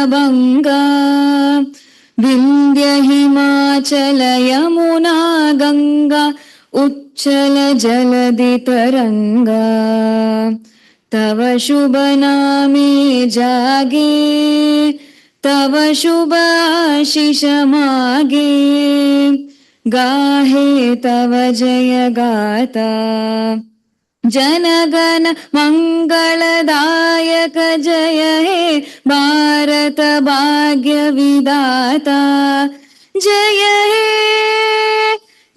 Banga Vindhya Himachala Yamuna Ganga Uchchala Jaladi Taranga Tava Shubha Name Jage Tava Shubha Ashisha Mage Gahe Tava Jaya Gata जनगण मंगलदायक जय हे भारत भाग्य विधाता जय हे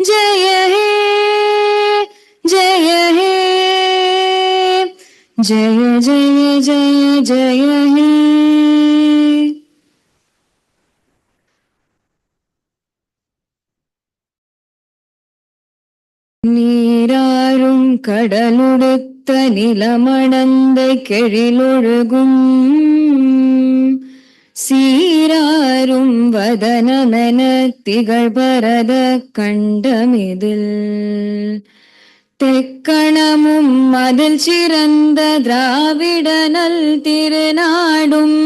जय हे जय हे जय जय जय जय हे நீராறும் கடலுடுத்த நிலமடந்தை கெழிலொழுகும் சீராரும் வதனமென திகழ்பரத கண்டமிதில் தெக்கணமும் அதில் சிறந்த திராவிடனல் திருநாடும்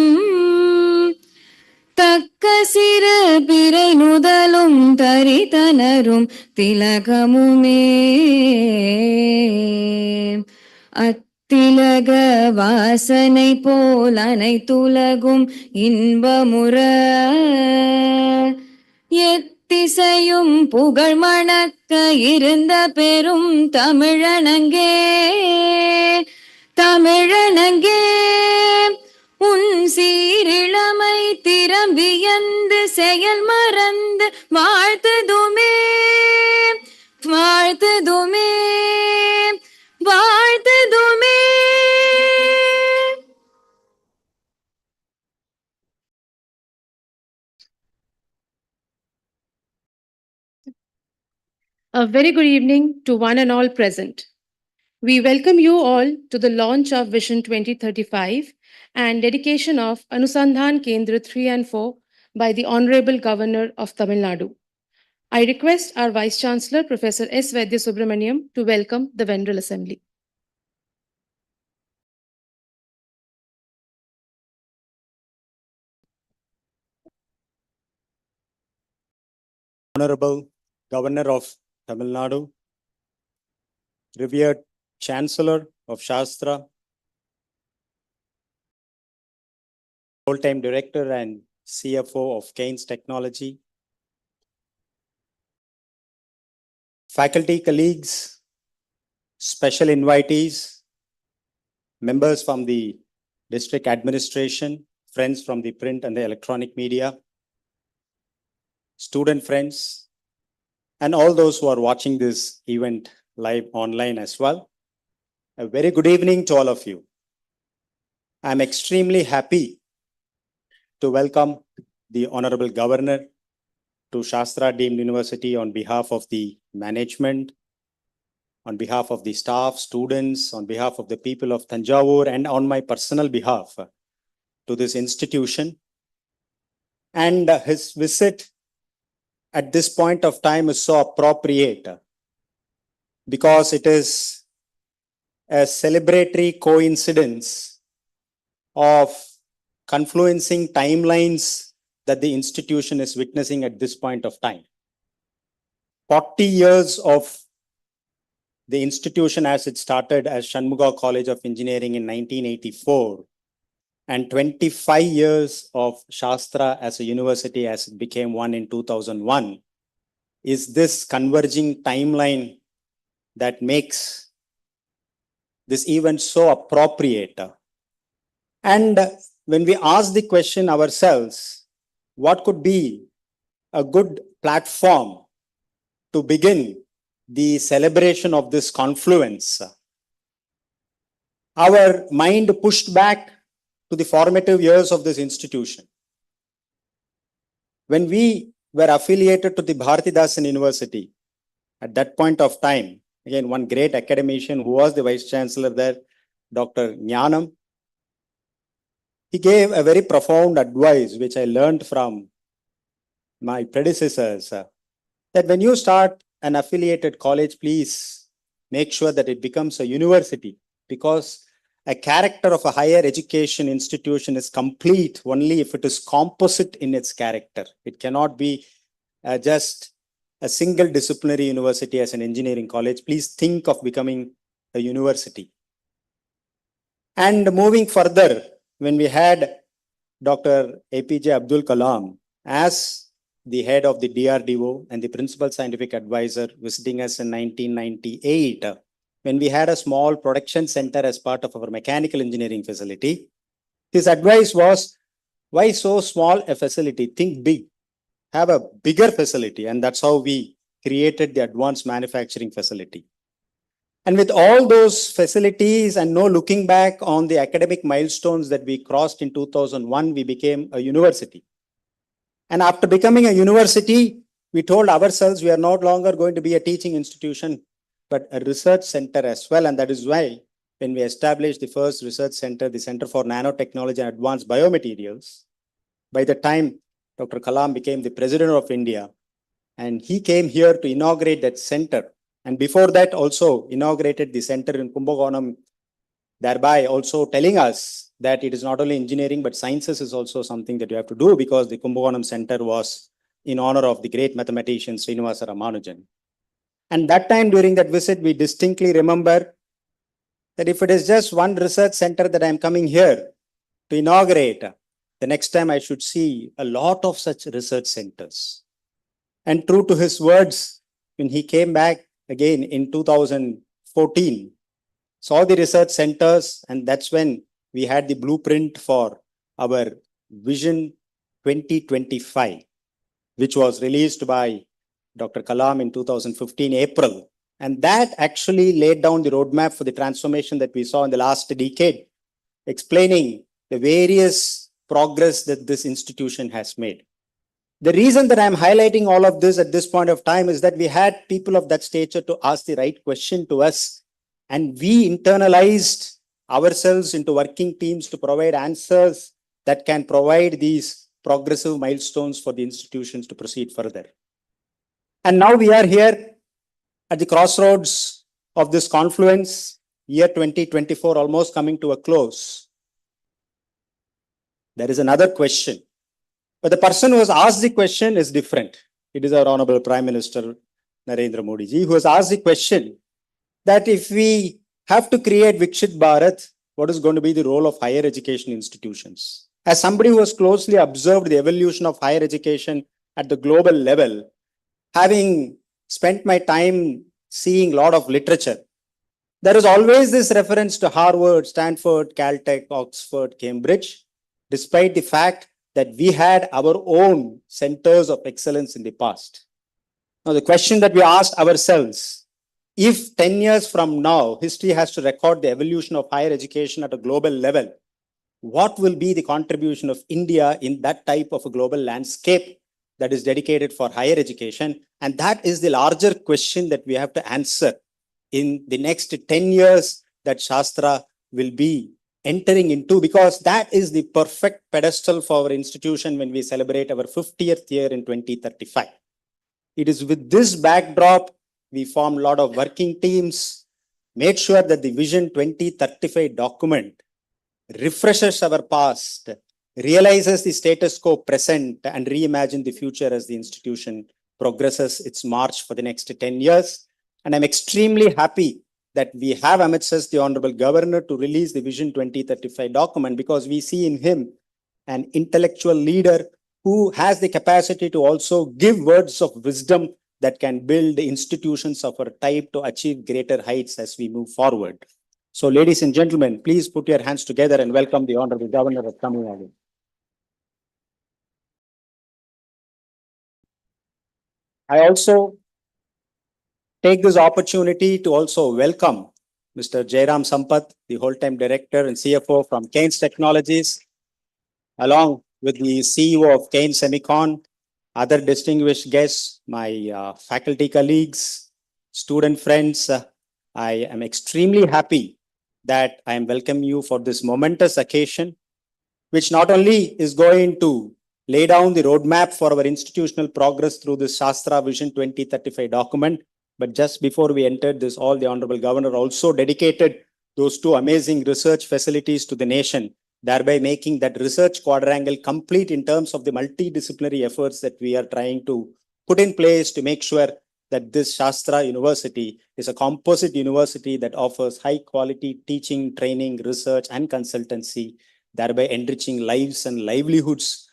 தக்க சிறு பிறை நுதலும் தரிதனரும் திலகமுமே அத்திலக வாசனை போல் அனைத்துலகும் இன்பமுற எத்திசையும் புகழ் மணக்க இருந்த பெரும் தமிழனங்கே தமிழனங்கே உன் சீரிழமை திறம் வியந்து செயல் மறந்து வாழ்த்துதுமே வாழ்த்துதுமே வாழ்த்துதுமே. A very good evening to one and all present. We welcome you all to the launch of Vision 2035 and dedication of Anusandhan Kendra 3 and 4 by the Honorable Governor of Tamil Nadu. I request our Vice Chancellor, Professor S. Vaidya Subramaniam, to welcome the Veneral Assembly. Honorable Governor of Tamil Nadu, revered Chancellor of Shastra, full-time Director and CFO of Keynes Technology, faculty colleagues, special invitees, members from the district administration, friends from the print and the electronic media, student friends, and all those who are watching this event live online as well. A very good evening to all of you. I'm extremely happy to welcome the Honorable Governor to Shastra Deemed University on behalf of the management, on behalf of the staff, students, on behalf of the people of Tanjore, and on my personal behalf to this institution. And his visit at this point of time is so appropriate because it is a celebratory coincidence of confluencing timelines that the institution is witnessing at this point of time. 40 years of the institution as it started as Shanmuga College of Engineering in 1984, and 25 years of Shastra as a university as it became one in 2001, is this converging timeline that makes this event so appropriate. And when we ask the question ourselves, what could be a good platform to begin the celebration of this confluence? Our mind pushed back to the formative years of this institution. When we were affiliated to the Bharatidasan University, at that point of time, again, one great academician who was the Vice Chancellor there, Dr. Jnanam, he gave a very profound advice, which I learned from my predecessors, that when you start an affiliated college, please make sure that it becomes a university, because a character of a higher education institution is complete only if it is composite in its character. It cannot be just a single disciplinary university as an engineering college. Please think of becoming a university. And moving further, when we had Dr. APJ Abdul Kalam as the head of the DRDO and the principal scientific advisor visiting us in 1998, when we had a small production center as part of our mechanical engineering facility, his advice was, why so small a facility? Think big, have a bigger facility. And that's how we created the advanced manufacturing facility. And with all those facilities and no looking back on the academic milestones that we crossed in 2001, we became a university. And after becoming a university, we told ourselves we are no longer going to be a teaching institution, but a research center as well. And that is why when we established the first research center, the Center for Nanotechnology and Advanced Biomaterials, by the time Dr. Kalam became the President of India, and he came here to inaugurate that center. And before that also inaugurated the center in Kumbakonam, thereby also telling us that it is not only engineering, but sciences is also something that you have to do, because the Kumbakonam center was in honor of the great mathematician Srinivasa Ramanujan. And that time during that visit, we distinctly remember that if it is just one research center that I'm coming here to inaugurate, the next time I should see a lot of such research centers. And true to his words, when he came back again in 2014, saw the research centers, and that's when we had the blueprint for our Vision 2025, which was released by Dr. Kalam in 2015 April. And that actually laid down the roadmap for the transformation that we saw in the last decade, explaining the various progress that this institution has made. The reason that I'm highlighting all of this at this point of time is that we had people of that stature to ask the right question to us, and we internalized ourselves into working teams to provide answers that can provide these progressive milestones for the institutions to proceed further. And now we are here at the crossroads of this confluence, year 2024 almost coming to a close. There is another question, but the person who has asked the question is different. It is our Honorable Prime Minister Narendra Modi ji who has asked the question that if we have to create Vikshit Bharat, what is going to be the role of higher education institutions? As somebody who has closely observed the evolution of higher education at the global level, having spent my time seeing a lot of literature, there is always this reference to Harvard, Stanford, Caltech, Oxford, Cambridge, despite the fact that we had our own centers of excellence in the past. Now, the question that we asked ourselves, if 10 years from now, history has to record the evolution of higher education at a global level, what will be the contribution of India in that type of a global landscape that is dedicated for higher education? And that is the larger question that we have to answer in the next 10 years that Sastra will be entering into, because that is the perfect pedestal for our institution when we celebrate our 50th year in 2035. It is with this backdrop, we formed a lot of working teams, made sure that the Vision 2035 document refreshes our past, realizes the status quo present, and reimagine the future as the institution progresses its march for the next 10 years. And I'm extremely happy that we have amidst us the Honorable Governor to release the Vision 2035 document, because we see in him an intellectual leader who has the capacity to also give words of wisdom that can build institutions of our type to achieve greater heights as we move forward. So, ladies and gentlemen, please put your hands together and welcome the Honorable Governor of Tamil Nadu. I also take this opportunity to also welcome Mr. Jairam Sampath, the whole-time director and CFO from Kaynes Technologies, along with the CEO of Kaynes Semicon, other distinguished guests, my faculty colleagues, student friends. I am extremely happy that I am welcoming you for this momentous occasion, which not only is going to lay down the roadmap for our institutional progress through the Sastra Vision 2035 document, but just before we entered this, all the Honorable Governor also dedicated those two amazing research facilities to the nation, thereby making that research quadrangle complete in terms of the multidisciplinary efforts that we are trying to put in place to make sure that this Sastra University is a composite university that offers high quality teaching, training, research, and consultancy, thereby enriching lives and livelihoods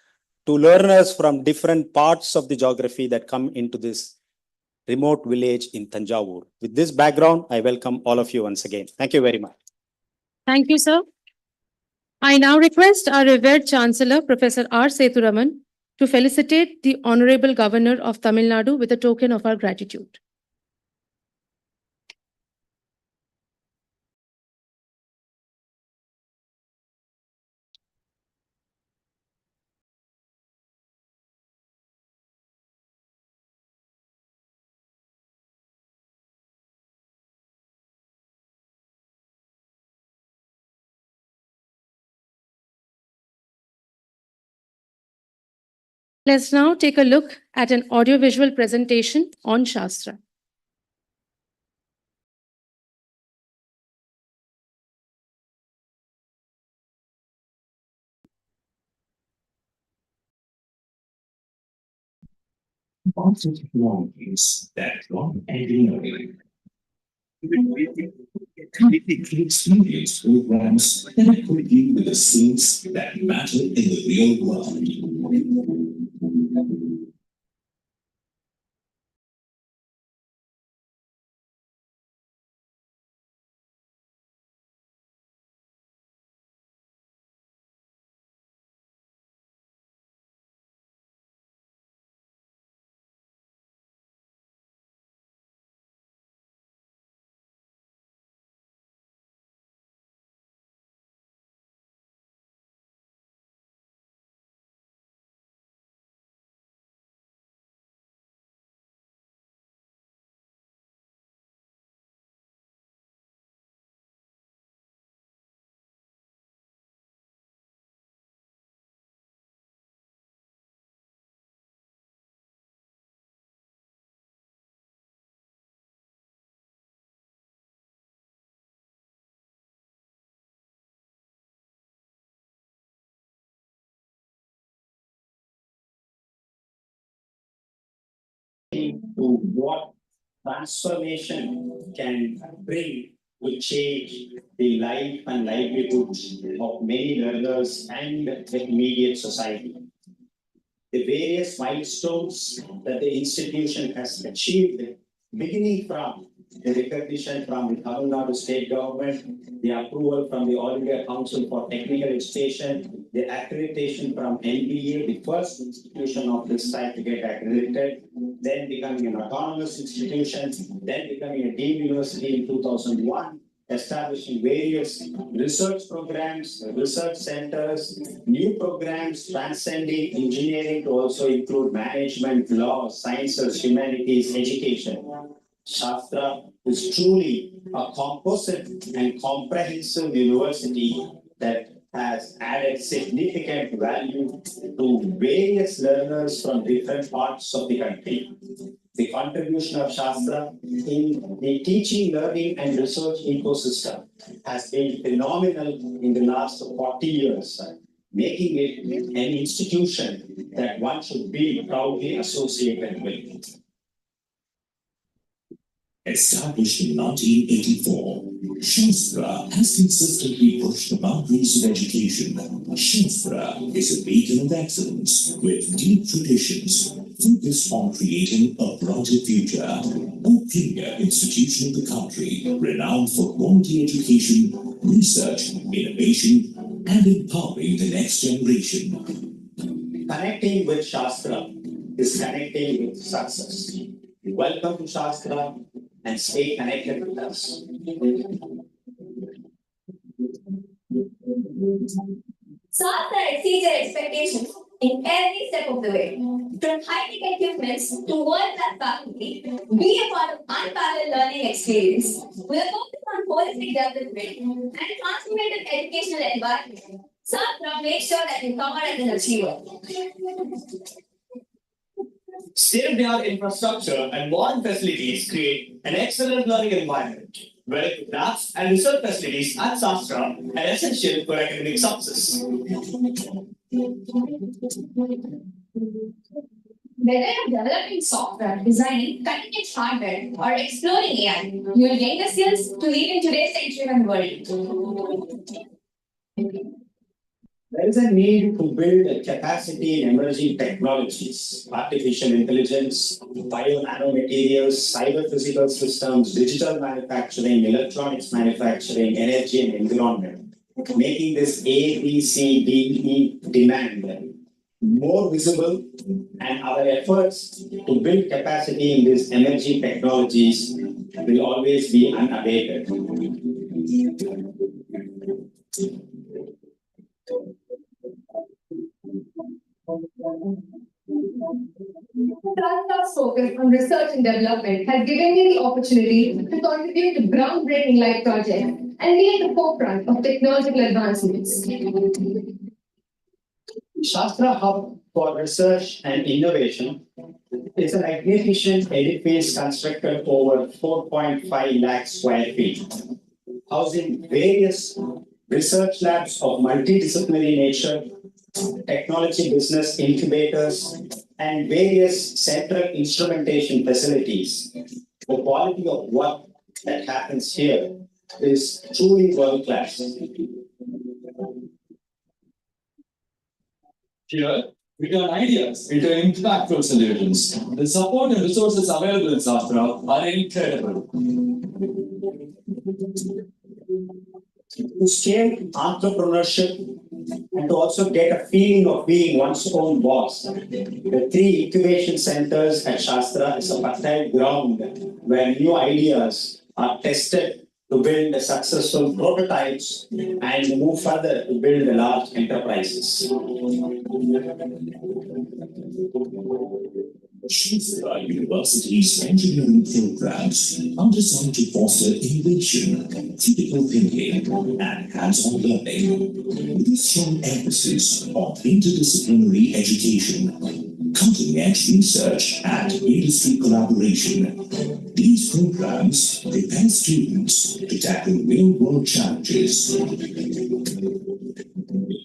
to learners from different parts of the geography that come into this remote village in Tanjore. With this background, I welcome all of you once again. Thank you very much. Thank you, sir. I now request our revered Chancellor, Professor R. Sethuraman, to felicitate the Honorable Governor of Tamil Nadu with a token of our gratitude. Let's now take a look at an audiovisual presentation on Shastra. Also technologies that run engineering. Experience programs that equip you with the skills that matter in the real world. To what transformation can bring to change the life and livelihood of many learners and the immediate society. The various milestones that the institution has achieved, beginning from the recognition from the Tamil Nadu state government, the approval from the All India Council for Technical Education, the accreditation from NBA, the first institution of this type to get accredited, then becoming an autonomous institution, then becoming a deemed university in 2001, establishing various research programs, research centers, new programs transcending engineering to also include management, law, sciences, humanities, education. Shastra is truly a composite and comprehensive university that has added significant value to various learners from different parts of the country. The contribution of Shastra in the teaching, learning, and research ecosystem has been phenomenal in the last 40 years, making it an institution that one should be proudly associated with. Established in 1984, Shastra has consistently pushed the boundaries of education. Shastra is a beacon of excellence with deep traditions focused on creating a brighter future. A premier institution of the country, renowned for quality education, research, innovation, and empowering the next generation. Connecting with Shastra is connecting with success. Welcome to Shastra and stay connected with us. Sastra exceeds your expectations in every step of the way. From high-tech equipment to world-class faculty, be a part of unparalleled learning experience with a focus on holistic development and transformative educational environment. Sastra makes sure that you come out as an achiever. State-of-the-art infrastructure and modern facilities create an excellent learning environment. Well, labs and research facilities at Sastra are essential for academic success. Whether you're developing software, designing cutting-edge hardware, or exploring AI, you'll gain the skills to lead in today's tech-driven world. There is a need to build a capacity in emerging technologies, artificial intelligence, bio-nanomaterials, cyber-physical systems, digital manufacturing, electronics manufacturing, energy and environment, making this A, B, C, D, E demand more visible, and our efforts to build capacity in these emerging technologies will always be unabated. Sastra's focus on research and development has given me the opportunity to contribute to groundbreaking life projects and be at the forefront of technological advancements. Sastra Hub for Research and Innovation is a magnificent edifice constructed over 4.5 lakh square feet, housing various research labs of multidisciplinary nature, technology business incubators, and various central instrumentation facilities. The quality of work that happens here is truly world class. Here, we turn ideas into impactful solutions. The support and resources available in Sastra are incredible. To scale entrepreneurship and to also get a feeling of being one's own boss, the 3 incubation centers at Sastra is a fertile ground where new ideas are tested to build successful prototypes and move further to build large enterprises. Sastra University's engineering programs are designed to foster innovation, critical thinking, and hands-on learning, with a strong emphasis on interdisciplinary education, cutting-edge research, and industry collaboration. These programs prepare students to tackle real-world challenges.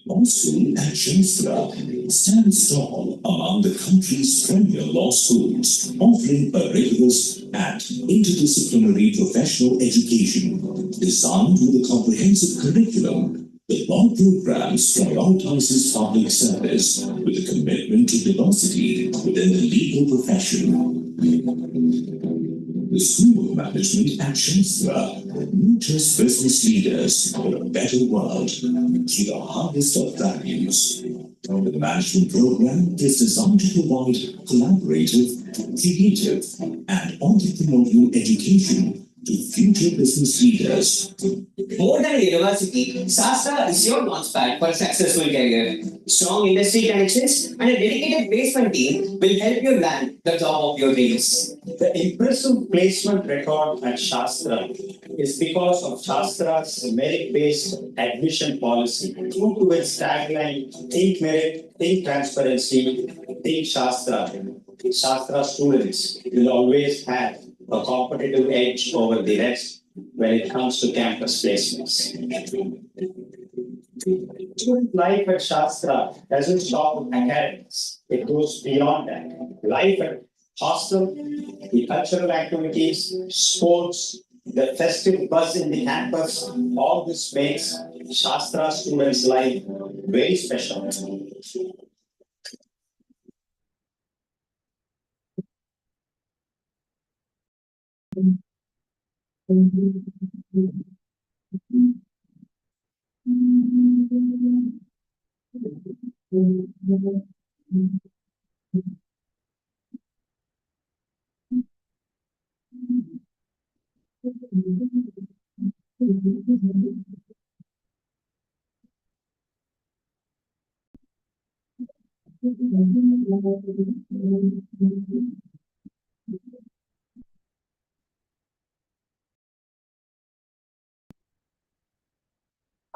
Law School at Sastra stands tall among the country's premier law schools, offering a rigorous and interdisciplinary professional education designed with a comprehensive curriculum. The law programs prioritizes public service with a commitment to diversity within the legal profession. The School of Management at Sastra nurtures business leaders for a better world through the highest of values. The management program is designed to provide collaborative, creative, and entrepreneurial education to future business leaders. More than a university, Sastra is your launchpad for a successful career. Strong industry connections and a dedicated placement team will help you land the job of your dreams. The impressive placement record at Sastra is because of Shastra's merit-based admission policy, true to its tagline, think merit, think transparency, think Shastra. Shastra students will always have a competitive edge over the rest when it comes to campus placements. Student life at Sastra doesn't stop with academics. It goes beyond that. Life at hostel, the cultural activities, sports, the festive buzz in the campus, all this makes Shastra students' life very special.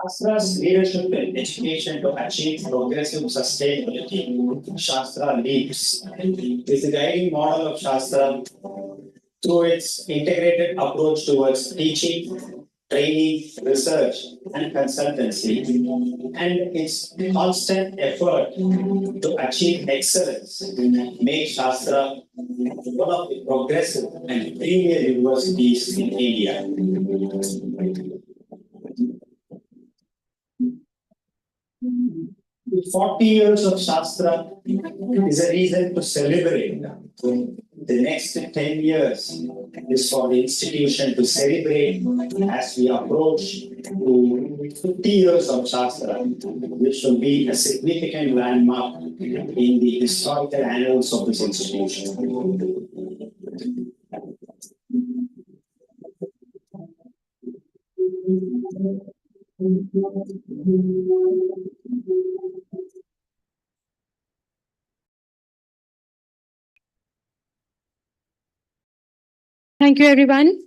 Shastra's leadership in education to achieve progressive sustainability, Shastra Leads, is the guiding model of Shastra through its integrated approach towards teaching, training, research, and consultancy, and its constant effort to achieve excellence, make Shastra one of the progressive and premier universities in India. The 40 years of Shastra is a reason to celebrate. The next 10 years is for the institution to celebrate as we approach to 50 years of Shastra, which will be a significant landmark in the historical annals of this institution. Thank you, everyone.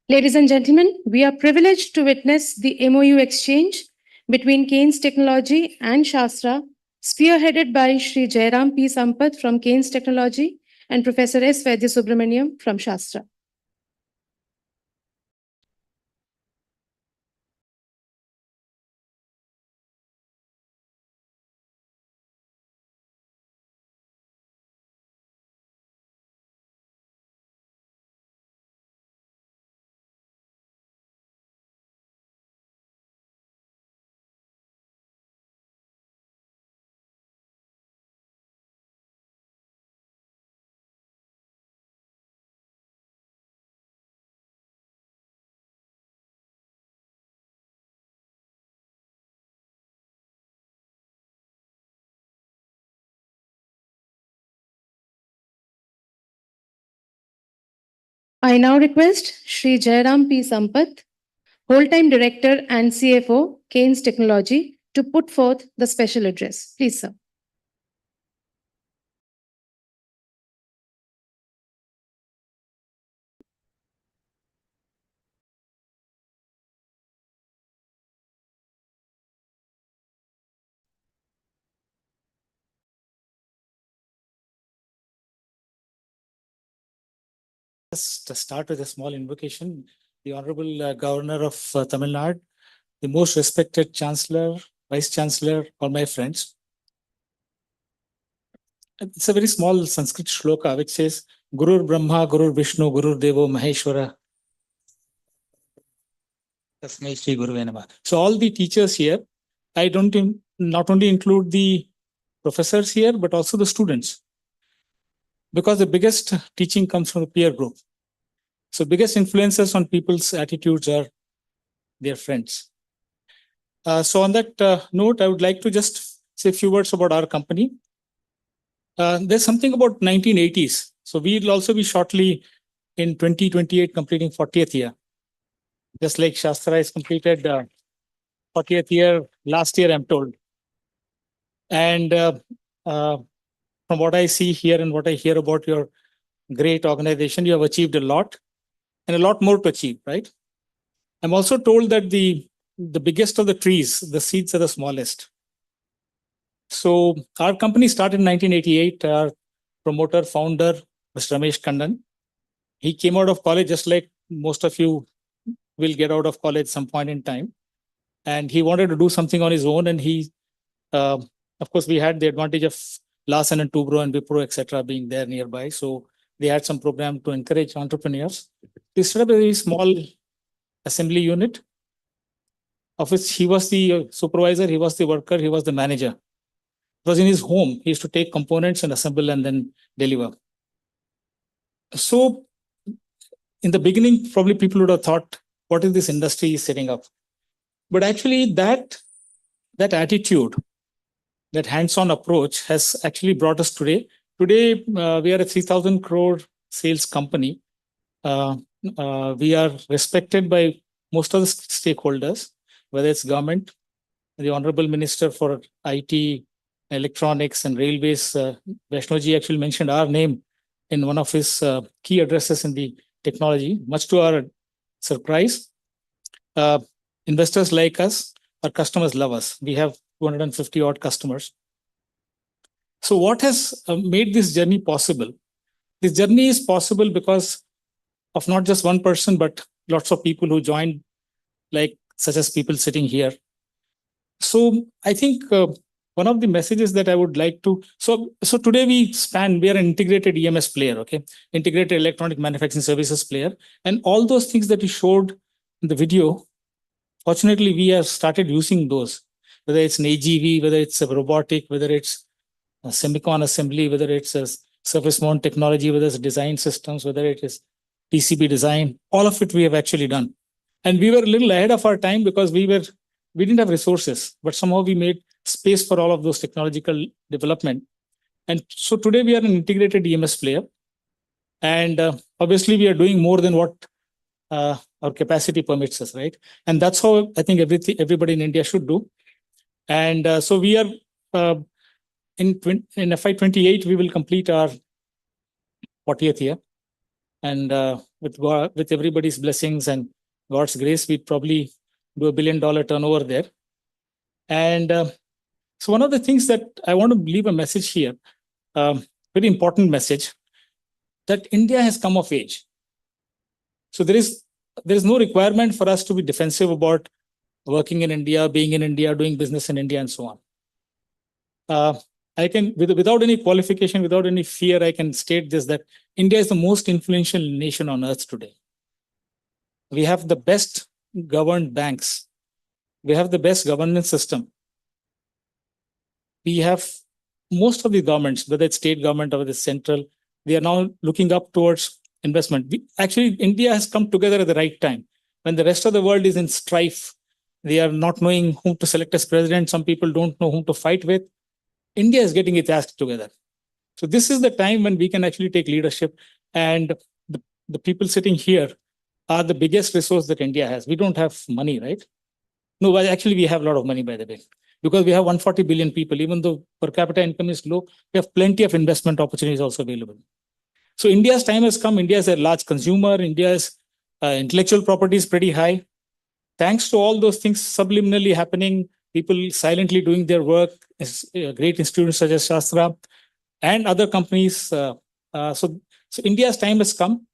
Ladies and gentlemen, we are privileged to witness the MOU exchange between Keynes Technology and Shastra, spearheaded by Sri Jairam P. Sampath from Keynes Technology and Professor S. Vaidya Subramaniam from Shastra. I now request Sri Jairam P. Sampath, Whole-time Director and CFO, Keynes Technology, to put forth the special address. Please, sir. Just start with a small invocation. The Honorable Governor of Tamil Nadu, the most respected Chancellor, Vice Chancellor, all my friends. It's a very small Sanskrit shloka which says, Gurur Brahma, Gurur Vishnu, Gurur Devo Maheshwara. Tasmai Shri Guruve Namah. So all the teachers here, I don't not only include the professors here, but also the students. Because the biggest teaching comes from the peer group. So biggest influences on people's attitudes are their friends. So on that note, I would like to just say a few words about our company. There's something about 1980s. So we'll also be shortly in 2028 completing 40th year. Just like Shastra has completed 40th year last year, I'm told. And from what I see here and what I hear about your great organization, you have achieved a lot and a lot more to achieve, right? I'm also told that the biggest of the trees, the seeds are the smallest. So our company started in 1988. Our promoter, founder, Mr. Ramesh Kandan. He came out of college just like most of you will get out of college some point in time. And he wanted to do something on his own. And he, of course, we had the advantage of Larsen and Toubro and Wipro, etc., being there nearby. So they had some program to encourage entrepreneurs. They set up a very small assembly unit, of which he was the supervisor, he was the worker, he was the manager. It was in his home. He used to take components and assemble and then deliver. So in the beginning, probably people would have thought, what is this industry setting up? But actually that attitude, that hands-on approach has actually brought us today. Today, we are a 3,000 crore sales company. We are respected by most of the stakeholders, whether it's government, the Honorable Minister for IT, Electronics and Railways, Vaishnoji actually mentioned our name in one of his key addresses in the technology, much to our surprise. Investors like us, our customers love us. We have 250 odd customers. So what has made this journey possible? This journey is possible because of not just one person, but lots of people who joined, like such as people sitting here. So I think one of the messages that I would like to, so today we are an integrated EMS player, okay, integrated electronic manufacturing services player, and all those things that you showed in the video, fortunately we have started using those, whether it's an AGV, whether it's a robotic, whether it's a semicon assembly, whether it's a surface mount technology, whether it's design systems, whether it is PCB design, all of it we have actually done. And we were a little ahead of our time because we didn't have resources, but somehow we made space for all of those technological development. And so today we are an integrated EMS player. And obviously we are doing more than what our capacity permits us, right? And that's how I think everybody in India should do. And so we are in FY28, we will complete our 40th year. And with everybody's blessings and God's grace, we'd probably do $1 billion turnover there. And so one of the things that I want to leave a message here, very important message, that India has come of age. So there is no requirement for us to be defensive about working in India, being in India, doing business in India, and so on. I can, without any qualification, without any fear, I can state this, that India is the most influential nation on earth today. We have the best governed banks. We have the best governance system. We have most of the governments, whether it's state government or the central, they are now looking up towards investment. Actually, India has come together at the right time. When the rest of the world is in strife, they are not knowing whom to select as president. Some people don't know whom to fight with. India is getting its act together. So this is the time when we can actually take leadership. And the people sitting here are the biggest resource that India has. We don't have money, right? No, well, actually, we have a lot of money, by the way, because we have 140 billion people. Even though per capita income is low, we have plenty of investment opportunities also available. So India's time has come. India is a large consumer. India's intellectual property is pretty high. Thanks to all those things subliminally happening, people silently doing their work, great institutions such as Sastra and other companies. So India's time has come.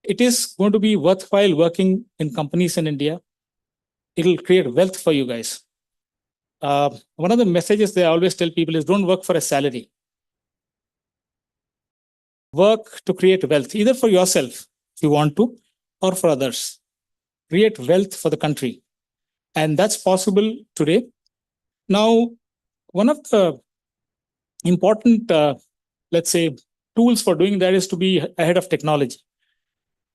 It is going to be worthwhile working in companies in India. It'll create wealth for you guys. One of the messages that I always tell people is don't work for a salary. Work to create wealth, either for yourself, if you want to, or for others. Create wealth for the country. And that's possible today. Now, one of the important, let's say, tools for doing that is to be ahead of technology.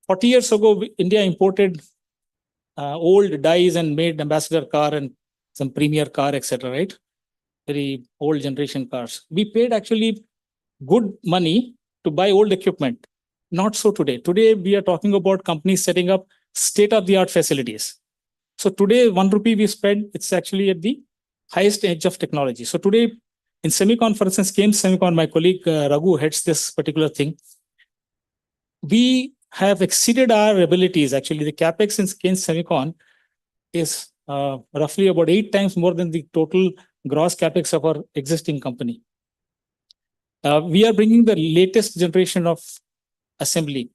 40 years ago, India imported old dies and made Ambassador car and some Premier car, etc., right? Very old generation cars. We paid actually good money to buy old equipment. Not so today. Today, we are talking about companies setting up state-of-the-art facilities. So today, 1 rupee we spend, it's actually at the highest edge of technology. So today, in semicon, for instance, Semicon, my colleague Raghu heads this particular thing. We have exceeded our abilities. Actually, the capex in Semicon is roughly about 8 times more than the total gross capex of our existing company. We are bringing the latest generation of assembly.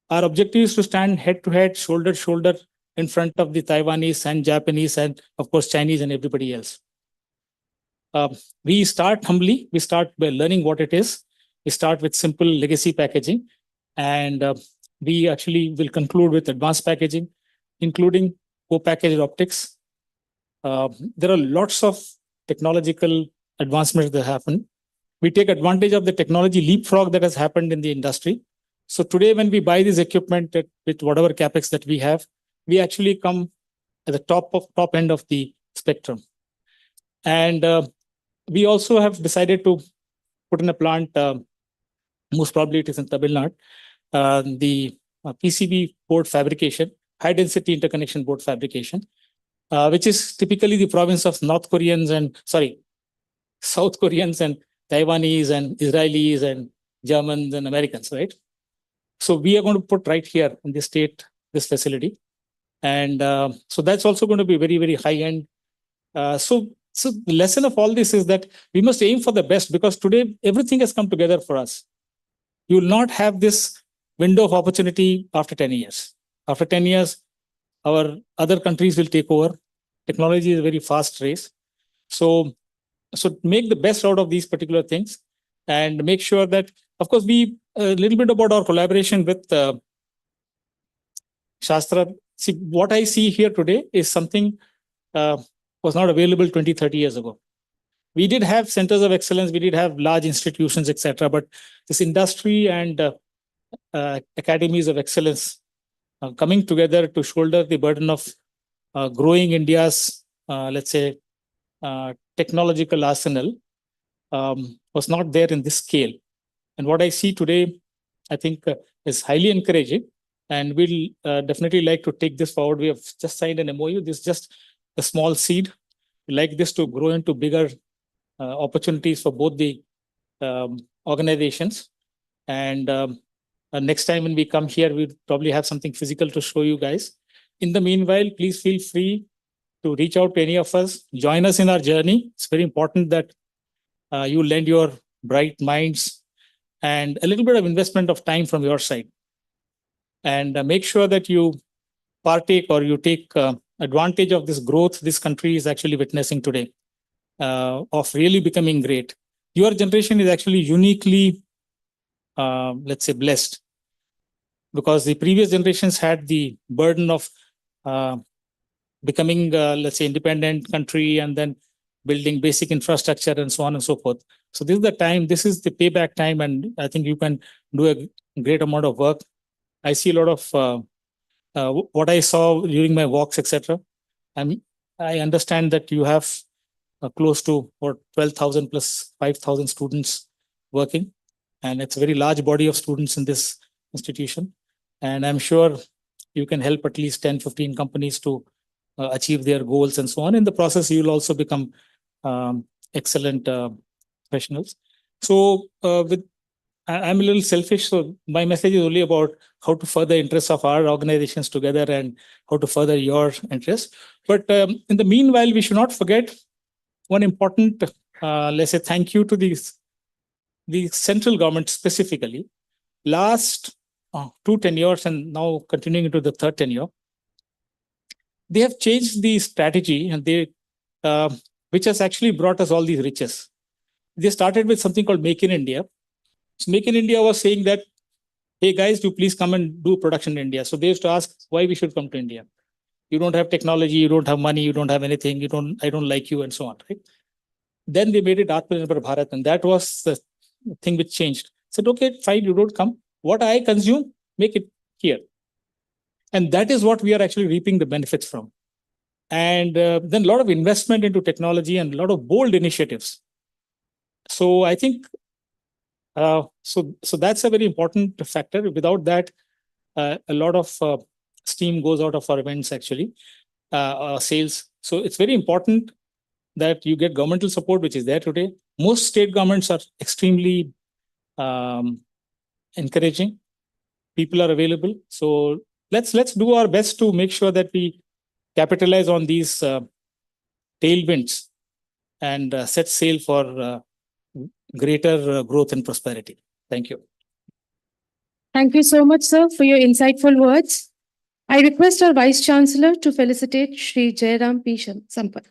Our objective is to stand head to head, shoulder to shoulder in front of the Taiwanese and Japanese and, of course, Chinese and everybody else. We start humbly. We start by learning what it is. We start with simple legacy packaging. And we actually will conclude with advanced packaging, including co-packaged optics. There are lots of technological advancements that happen. We take advantage of the technology leapfrog that has happened in the industry. So today, when we buy this equipment with whatever capex that we have, we actually come at the top end of the spectrum. And we also have decided to put in a plant, most probably it is in Tamil Nadu, the PCB board fabrication, high density interconnection board fabrication, which is typically the province of South Koreans and Taiwanese and Israelis and Germans and Americans, right? So we are going to put right here in this state, this facility. And so that's also going to be very, very high end. So the lesson of all this is that we must aim for the best, because today everything has come together for us. You will not have this window of opportunity after 10 years. After 10 years, our other countries will take over. Technology is a very fast race. So make the best out of these particular things and make sure that, of course, we a little bit about our collaboration with Shastra. See, what I see here today is something was not available 20, 30 years ago. We did have centers of excellence, we did have large institutions, etc. But this industry and academies of excellence coming together to shoulder the burden of growing India's, let's say, technological arsenal was not there in this scale. And what I see today, I think, is highly encouraging. And we'll definitely like to take this forward. We have just signed an MOU. This is just a small seed. We like this to grow into bigger opportunities for both the organizations. And next time when we come here, we'll probably have something physical to show you guys. In the meanwhile, please feel free to reach out to any of us. Join us in our journey. It's very important that you lend your bright minds and a little bit of investment of time from your side. And make sure that you partake or you take advantage of this growth this country is actually witnessing today of really becoming great. Your generation is actually uniquely, let's say, blessed, because the previous generations had the burden of becoming, let's say, independent country and then building basic infrastructure and so on and so forth. So this is the time, this is the payback time, and I think you can do a great amount of work. I see a lot of what I saw during my walks, etc. I understand that you have close to 12,000 plus 5,000 students working, and it's a very large body of students in this institution. And I'm sure you can help at least 10, 15 companies to achieve their goals and so on. In the process, you will also become excellent professionals. So I'm a little selfish, so my message is only about how to further interests of our organizations together and how to further your interests. But in the meanwhile, we should not forget one important, let's say, thank you to the central government specifically. Last 2 tenures and now continuing into the third tenure, they have changed the strategy, and which has actually brought us all these riches. They started with something called Make in India. So Make in India was saying that, hey guys, do please come and do production in India. So they used to ask why we should come to India. You don't have technology, you don't have money, you don't have anything, I don't like you, and so on, right? Then they made it Atmanirbhar Bharat, and that was the thing which changed. Said, okay, fine, you don't come. What I consume, make it here. And that is what we are actually reaping the benefits from. And then a lot of investment into technology and a lot of bold initiatives. So I think so that's a very important factor. Without that, a lot of steam goes out of our events, actually, sales. So it's very important that you get governmental support, which is there today. Most state governments are extremely encouraging. People are available. So let's do our best to make sure that we capitalize on these tailwinds and set sail for greater growth and prosperity. Thank you. Thank you so much, sir, for your insightful words. I request our Vice Chancellor to felicitate Shri Jairam P. Sampath.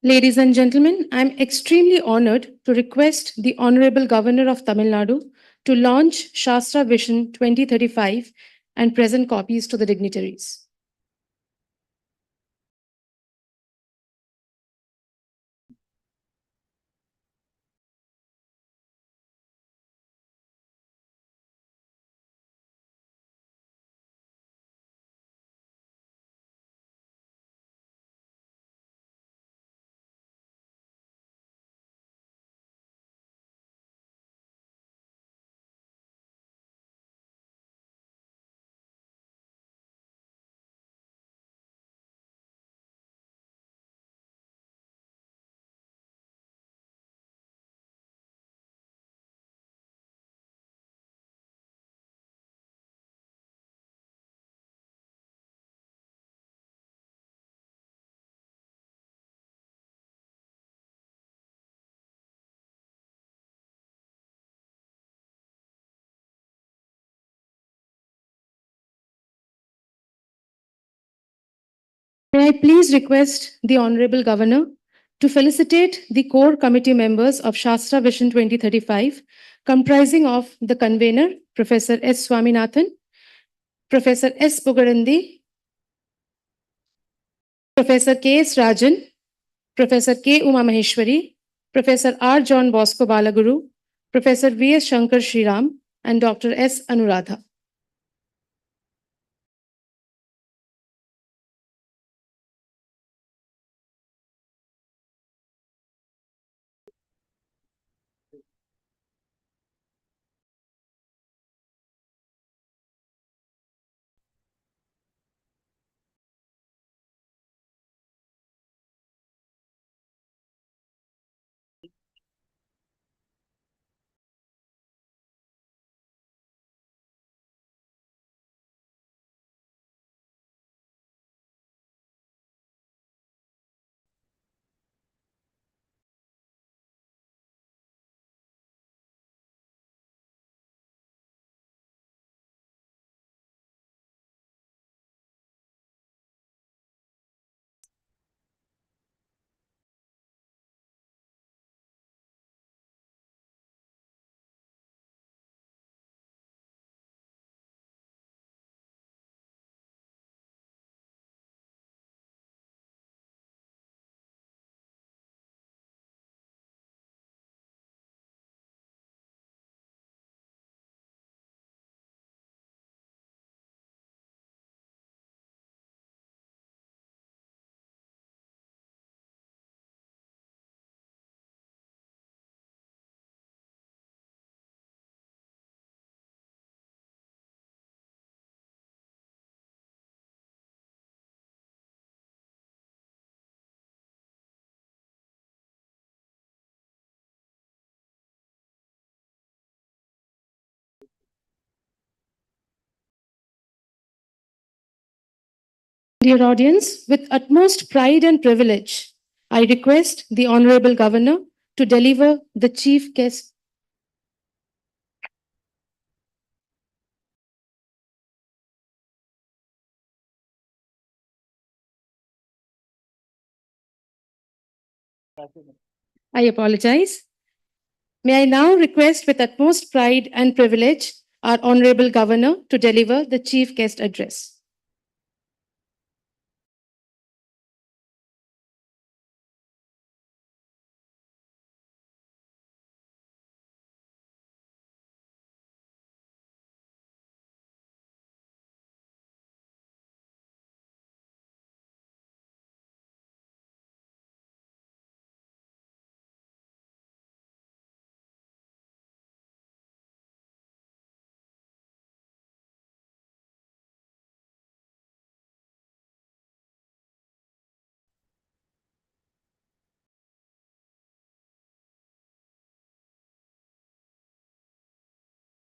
Ladies and gentlemen, I'm extremely honored to request the Honorable Governor of Tamil Nadu to launch Shastra Vision 2035 and present copies to the dignitaries. May I please request the Honorable Governor to felicitate the core committee members of Shastra Vision 2035, comprising of the convener, Professor S. Swaminathan, Professor S. Pugarandi, Professor K. S. Rajan, Professor K. Uma Maheshwari, Professor R. John Bosco Balaguru, Professor V. S. Shankar Sriram, and Dr. S. Anuradha. Dear audience, with utmost pride and privilege, I request the Honorable Governor to deliver the chief guest. I apologize. May I now request with utmost pride and privilege our Honorable Governor to deliver the chief guest address.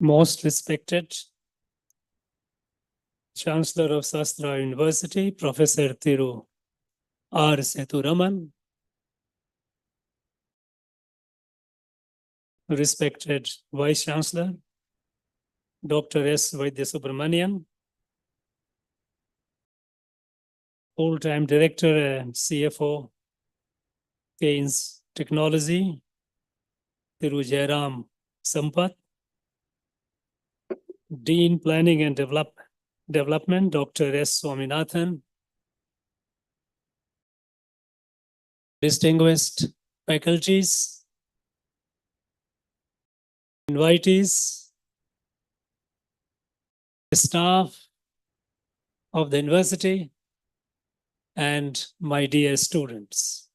Most respected Chancellor of Sastra University, Professor Thiru R. Sethuraman, respected Vice Chancellor, Dr. S. Vaidya-Subramanian, full-time Director and CFO, Keynes Technology, Thiru Jairam Sampath, Dean Planning and Development, Dr. S. Swaminathan, distinguished faculties, invitees, staff of the university, and my dear students.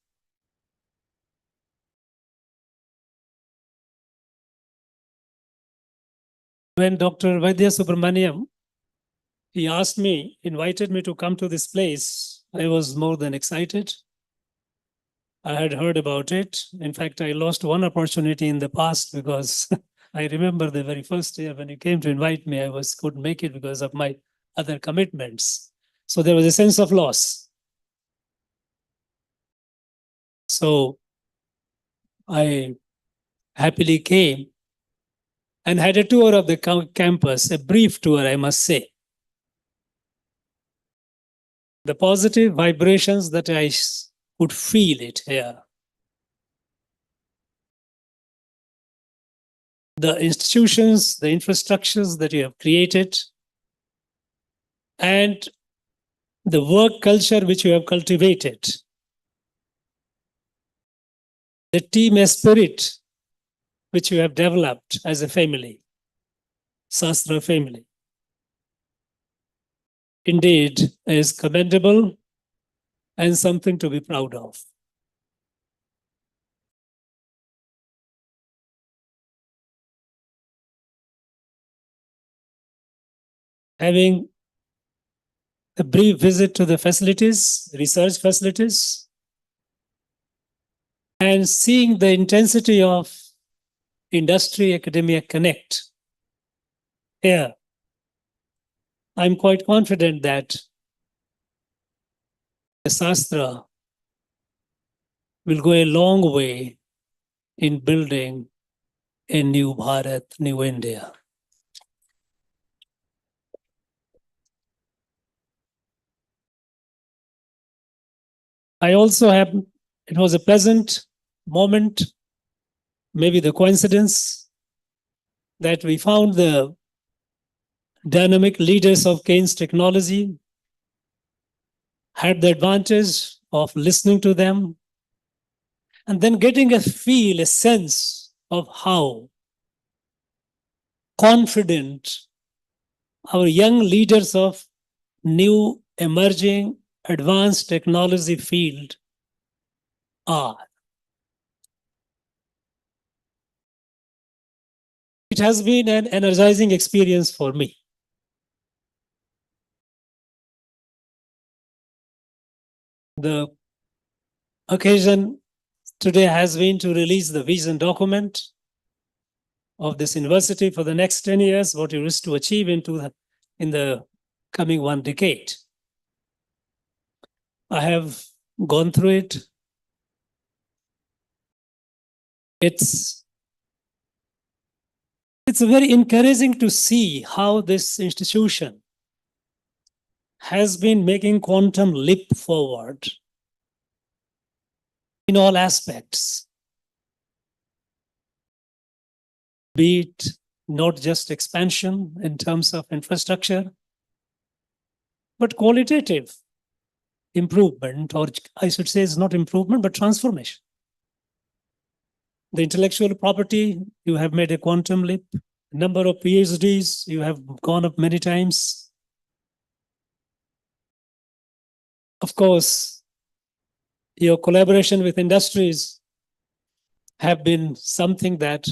When Dr. Vaidya Subramaniam, he invited me to come to this place, I was more than excited. I had heard about it. In fact, I lost one opportunity in the past because I remember the very first year when you came to invite me, couldn't make it because of my other commitments. So there was a sense of loss. So I happily came and had a tour of the campus, a brief tour, I must say. the positive vibrations that I could feel it here. The institutions, the infrastructures that you have created, and the work culture which you have cultivated, the team spirit which you have developed as a family, Sastra family, indeed is commendable and something to be proud of. Having a brief visit to the facilities, research facilities, and seeing the intensity of industry academia connect here, I'm quite confident that the Sastra will go a long way in building a new Bharat, new India. I also have, it was a pleasant moment, maybe the coincidence, that we found the dynamic leaders of Keynes technology, had the advantage of listening to them, and then getting a feel, a sense of how confident our young leaders of new emerging advanced technology field are. It has been an energizing experience for me. The occasion today has been to release the vision document of this university for the next 10 years, what you wish to achieve in the coming one decade. I have gone through it. It's very encouraging to see how this institution has been making quantum leap forward in all aspects, be it not just expansion in terms of infrastructure, but qualitative improvement, or I should say it's not improvement, but transformation. The intellectual property, you have made a quantum leap. Number of PhDs, you have gone up many times. Of course, your collaboration with industries have been something that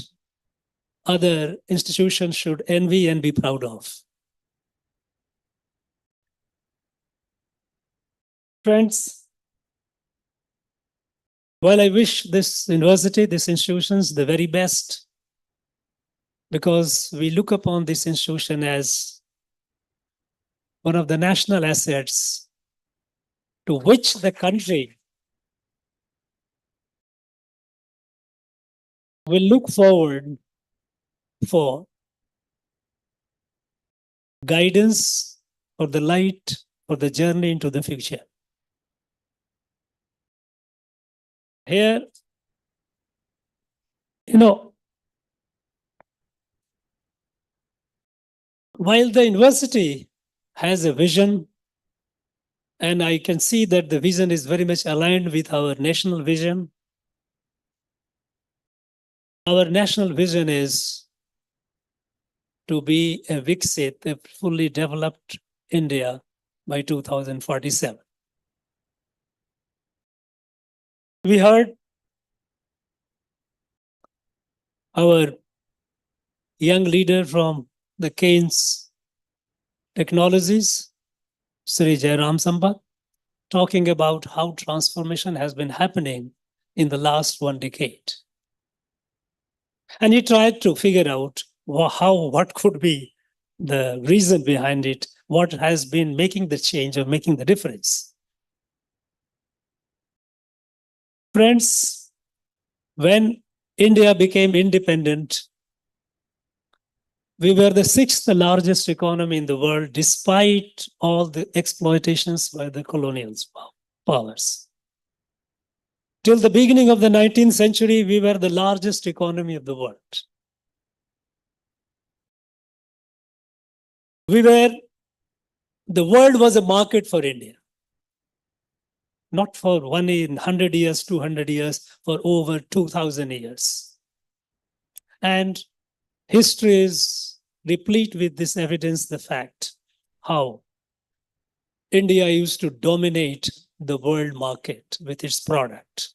other institutions should envy and be proud of. Friends, while I wish this university, these institutions, the very best, because we look upon this institution as one of the national assets to which the country will look forward for guidance, for the light, for the journey into the future. Here, while the university has a vision, and I can see that the vision is very much aligned with our national vision. Our national vision is to be a Viksit, a fully developed India by 2047. We heard our young leader from the Keynes Technologies, Sri Jairam Sampat, talking about how transformation has been happening in the last one decade. And he tried to figure out what could be the reason behind it, what has been making the change or making the difference. Friends, when India became independent, We were the sixth largest economy in the world, despite all the exploitations by the colonial powers. Till the beginning of the 19th century, we were the largest economy of the world. The world was a market for India. Not for 100 years, 200 years, for over 2000 years. And history is replete with this evidence, the fact how India used to dominate the world market with its product.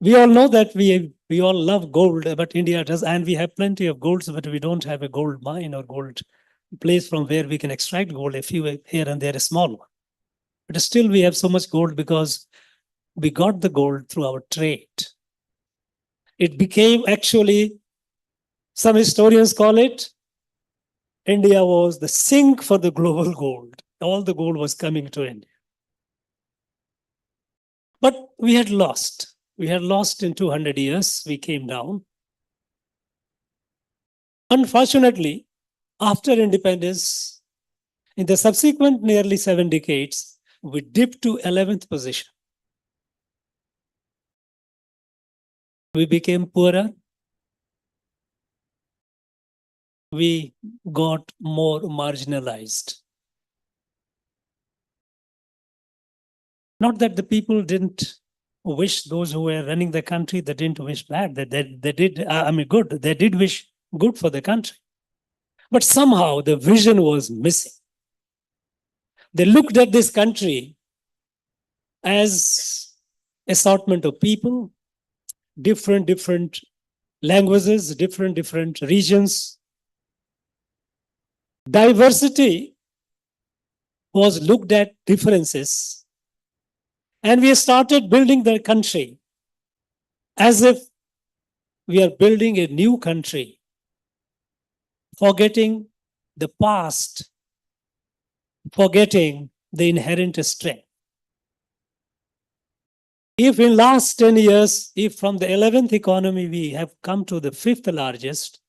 We all know that we all love gold, but India does, and we have plenty of golds, but we don't have a gold mine or gold place from where we can extract gold, a few here and there, a small one. But still we have so much gold because we got the gold through our trade. It became actually, some historians call it, India was the sink for the global gold. All the gold was coming to India. But we had lost. We had lost in 200 years. We came down. Unfortunately, after independence, in the subsequent nearly 7 decades, we dipped to 11th position. We became poorer. We got more marginalized. Not that the people didn't wish, those who were running the country, they didn't wish bad. They did, good. They did wish good for the country. But somehow the vision was missing. They looked at this country as assortment of people, different languages, different regions. Diversity was looked at differences, and we started building the country as if we are building a new country, forgetting the past, forgetting the inherent strength. If in last 10 years, if from the 11th economy we have come to the 5th largest,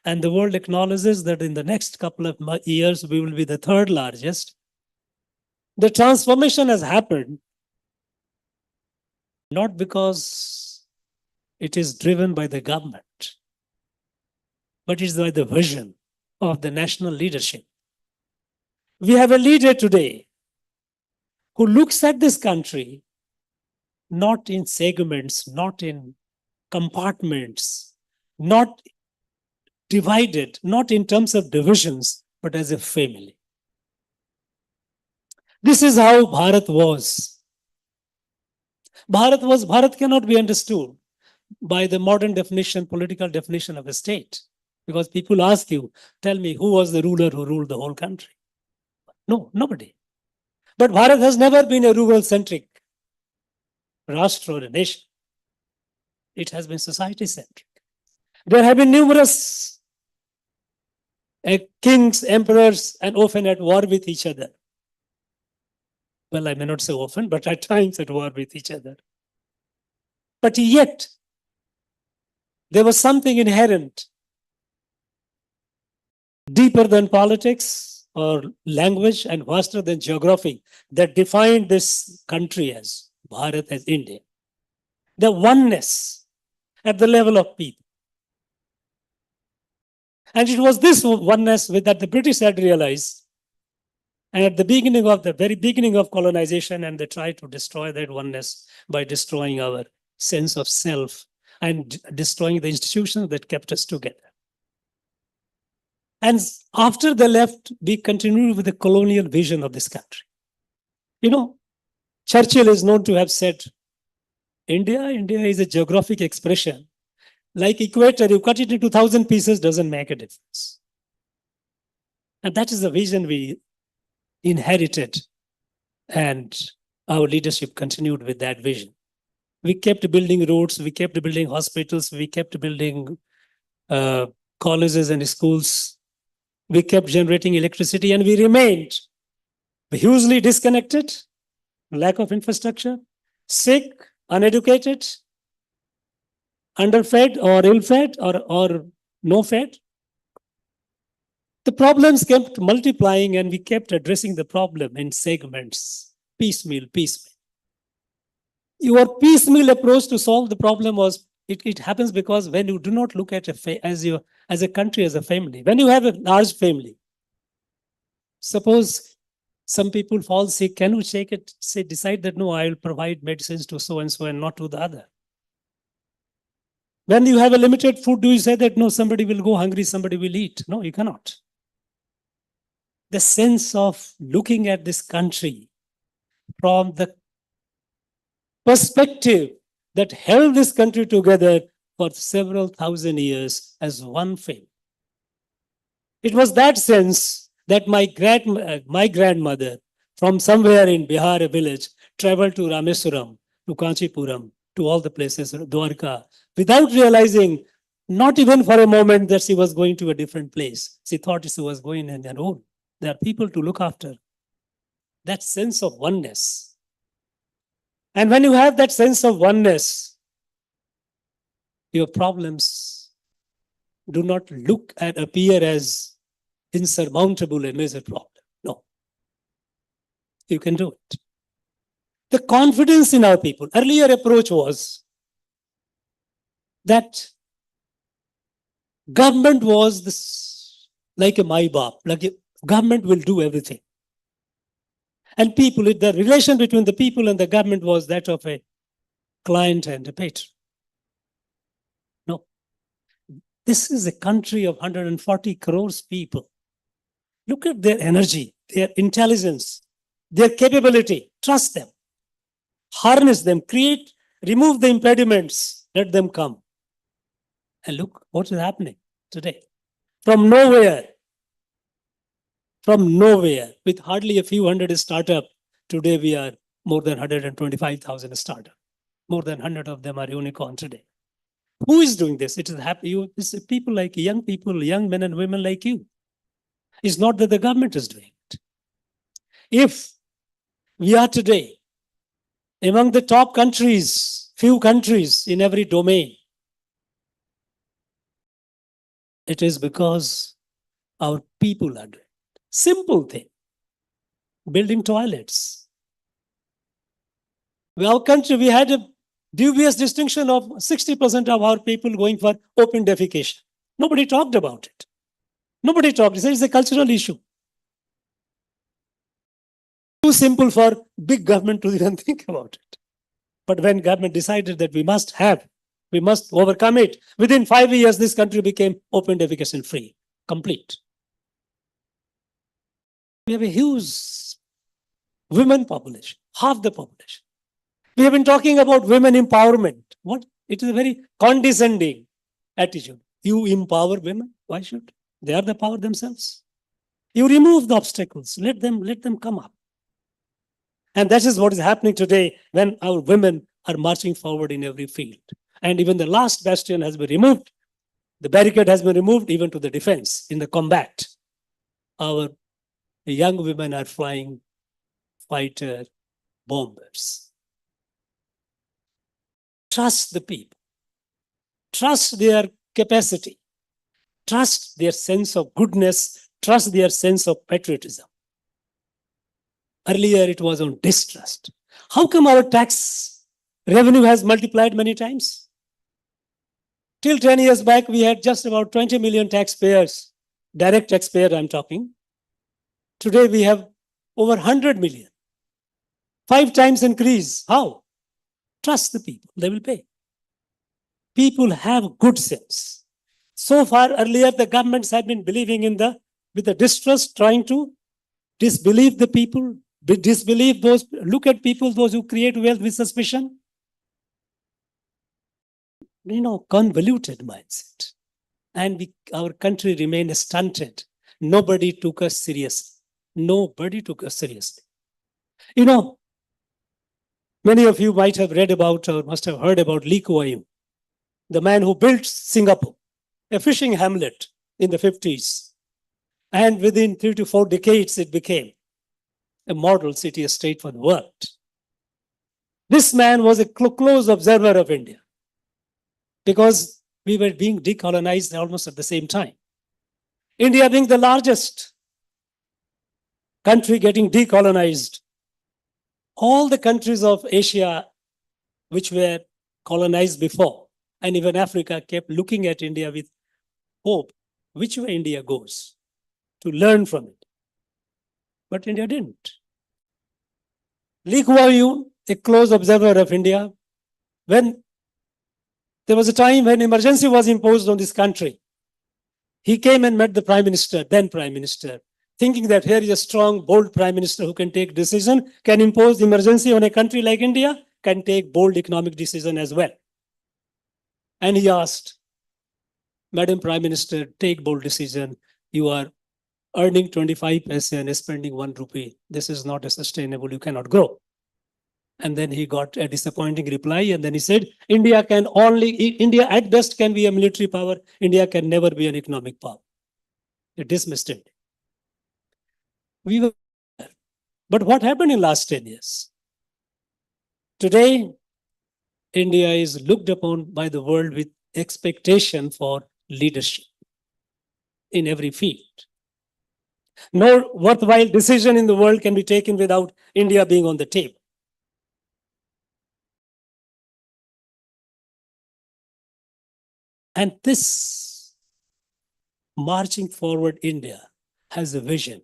and the world acknowledges that in the next couple of years we will be the 3rd largest, the transformation has happened not because it is driven by the government, but it is by the vision of the national leadership. We have a leader today who looks at this country not in segments, not in compartments, not divided, not in terms of divisions, but as a family. This is how Bharat was. Bharat cannot be understood by the modern definition, political definition of a state. Because people ask you, tell me, who was the ruler who ruled the whole country? No, nobody. But Bharat has never been a rural-centric Rashtra or a nation. It has been society-centric. There have been numerous kings, emperors, and often at war with each other. Well, I may not say often, but at times at war with each other. But yet, there was something inherent, deeper than politics or language and vaster than geography, that defined this country as Bharat, as India. The oneness at the level of people. And it was this oneness that the British had realized. And at the very beginning of colonization, and they tried to destroy that oneness by destroying our sense of self and destroying the institutions that kept us together. And after they left, we continued with the colonial vision of this country. You know, Churchill is known to have said, India is a geographic expression. Like equator, you cut it into 1,000 pieces, doesn't make a difference. And that is the vision we inherited. And our leadership continued with that vision. We kept building roads, we kept building hospitals, we kept building colleges and schools. We kept generating electricity, and we remained hugely disconnected, lack of infrastructure, sick, uneducated, underfed or ill-fed or no fed. The problems kept multiplying and we kept addressing the problem in segments, piecemeal, piecemeal. Your piecemeal approach to solve the problem was, it happens because when you do not look at as a country, as a family, when you have a large family, suppose some people fall sick, can you decide that no, I will provide medicines to so and not to the other? When you have a limited food, do you say that no, somebody will go hungry, somebody will eat? No, you cannot. The sense of looking at this country from the perspective that held this country together for several thousand years as one family. It was that sense that my grandmother from somewhere in Bihar, a village, traveled to Rameswaram, to Kanchipuram, to all the places, Dwarka, without realizing, not even for a moment, that she was going to a different place. She thought she was going on her own. There are people to look after. That sense of oneness. And when you have that sense of oneness, your problems do not appear as insurmountable, a major problem. No. You can do it. The confidence in our people. Earlier approach was that government was this, like a Mai-Bap, like a government will do everything. And people, the relation between the people and the government was that of a client and a patron. No. This is a country of 140 crores people. Look at their energy, their intelligence, their capability. Trust them. Harness them. Remove the impediments. Let them come. And look what is happening today. From nowhere, with hardly a few hundred startups, today we are more than 125,000 startups. More than 100 of them are unicorn today. Who is doing this? It is it's people like young people, young men and women like you. It's not that the government is doing it. If we are today among the top countries, few countries in every domain, it is because our people are doing it. Simple thing. Building toilets. Our country, we had a dubious distinction of 60% of our people going for open defecation. Nobody talked about it. Nobody talked. It's a cultural issue. Too simple for big government to even think about it. But when government decided that we must overcome it, within 5 years, this country became open defecation free, complete. We have a huge women population, half the population. We have been talking about women empowerment. What? It is a very condescending attitude. You empower women? Why should? They are the power themselves. You remove the obstacles. Let them come up. And that is what is happening today when our women are marching forward in every field. And even the last bastion has been removed. The barricade has been removed even to the defense in the combat. Our young women are flying fighter bombers. Trust the people. Trust their capacity. Trust their sense of goodness. Trust their sense of patriotism. Earlier, it was on distrust. How come our tax revenue has multiplied many times? Till 10 years back, we had just about 20 million taxpayers, direct taxpayer I'm talking. Today, we have over 100 million. 5 times increase. How? Trust the people. They will pay. People have good sense. So far, earlier, the governments had been believing with the distrust, trying to disbelieve the people, disbelieve those, look at people, those who create wealth with suspicion. Convoluted mindset. And our country remained stunted. Nobody took us seriously. Nobody took us seriously. Many of you might have read about or must have heard about Lee Kuan Yew, the man who built Singapore, a fishing hamlet in the 50s. And within 3 to 4 decades, it became a model city-state for the world. This man was a close observer of India because we were being decolonized almost at the same time. India being the largest country getting decolonized, all the countries of Asia which were colonized before, and even Africa kept looking at India with hope, which way India goes, to learn from it. But India didn't. Lee Kuan Yew, a close observer of India, when there was a time when emergency was imposed on this country, he came and met the Prime Minister, then Prime Minister, thinking that here is a strong, bold Prime Minister who can take decision, can impose emergency on a country like India, can take bold economic decision as well. And he asked, Madam Prime Minister, take bold decision. You are earning 25 paise and spending 1 rupee. This is not a sustainable, you cannot grow. And then he got a disappointing reply. And then he said, India at best can be a military power. India can never be an economic power. He dismissed it. But what happened in last 10 years? Today, India is looked upon by the world with expectation for leadership in every field. No worthwhile decision in the world can be taken without India being on the table. And this marching forward India has a vision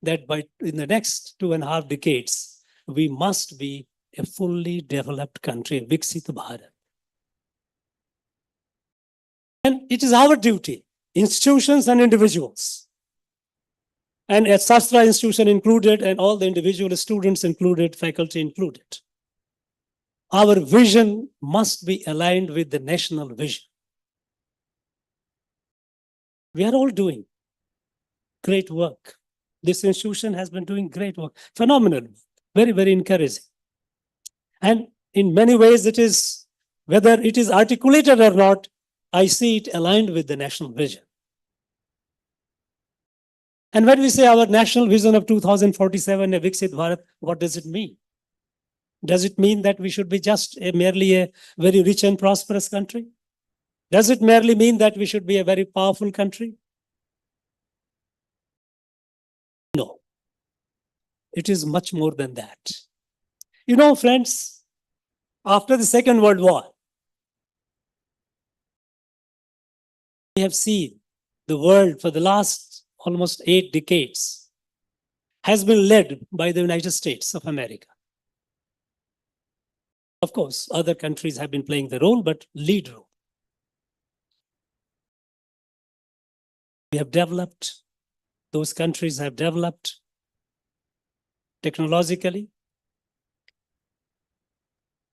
that in the next 2.5 decades, we must be a fully developed country, Viksit Bharat. And it is our duty, institutions and individuals, and a Sastra institution included, and all the individual students included, faculty included. Our vision must be aligned with the national vision. We are all doing great work. This institution has been doing great work, phenomenal, very, very encouraging. And in many ways, it is, whether it is articulated or not, I see it aligned with the national vision. And when we say our national vision of 2047, a Viksit Bharat, what does it mean? Does it mean that we should be just merely a very rich and prosperous country? Does it merely mean that we should be a very powerful country? No. It is much more than that. You know, friends, after the Second World War, we have seen the world for the last almost 8 decades has been led by the United States of America. Of course, other countries have been playing the role, but lead role. We have developed, those countries have developed technologically,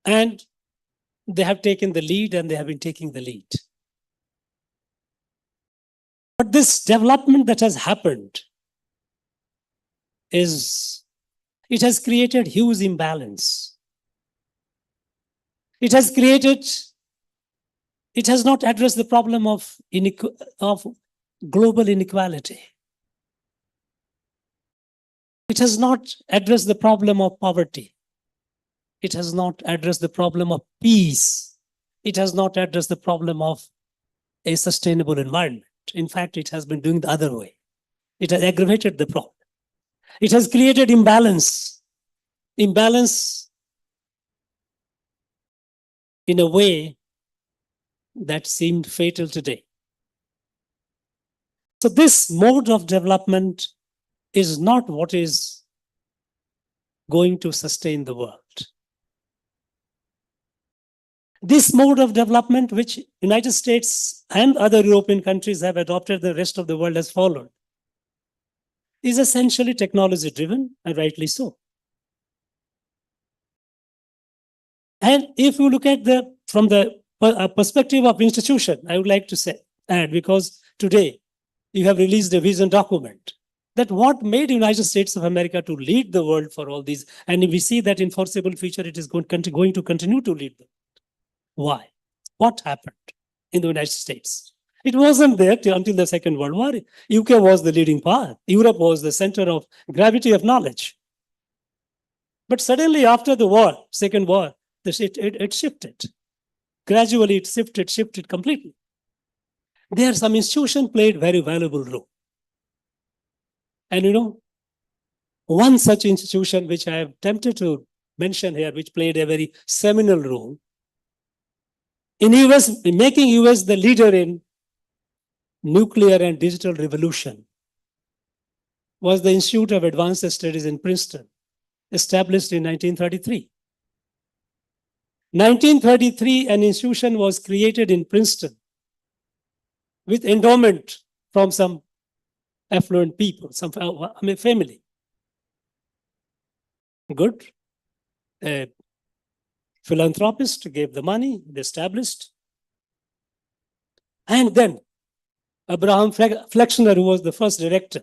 and they have taken the lead, and they have been taking the lead. But this development that has happened it has created huge imbalance. It has not addressed the problem of global inequality. It has not addressed the problem of poverty. It has not addressed the problem of peace. It has not addressed the problem of a sustainable environment. In fact, it has been doing the other way. It has aggravated the problem. It has created imbalance in a way that seemed fatal today. So this mode of development is not what is going to sustain the world. This mode of development, which United States and other European countries have adopted, the rest of the world has followed, is essentially technology driven, and rightly so. And if you look at from the perspective of institution, I would like to add, because today you have released a vision document, that what made United States of America to lead the world for all these, and we see that in foreseeable future it is going to continue to lead them. Why? What happened in the United States? It wasn't there until the Second World War. UK was the leading power. Europe was the center of gravity of knowledge. But suddenly after the war, Second War, it shifted. Gradually it shifted completely. there some institution played very valuable role. And one such institution which I am tempted to mention here, which played a very seminal role in making US the leader in nuclear and digital revolution, was the Institute of Advanced Studies in Princeton, established in 1933. 1933, an institution was created in Princeton with endowment from some affluent people, some family. Good. A philanthropist gave the money, they established. And then Abraham Flexner, who was the first director,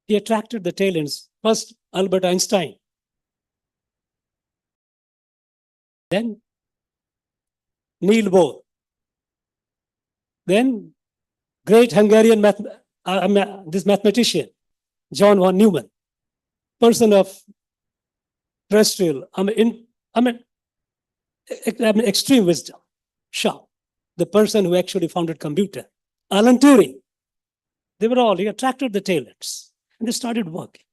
he attracted the talents. First, Albert Einstein. Then Niels Bohr. Then great Hungarian mathematician, John von Neumann, person of terrestrial, extreme wisdom, sharp, the person who actually founded computer, Alan Turing. He attracted the talents and they started working.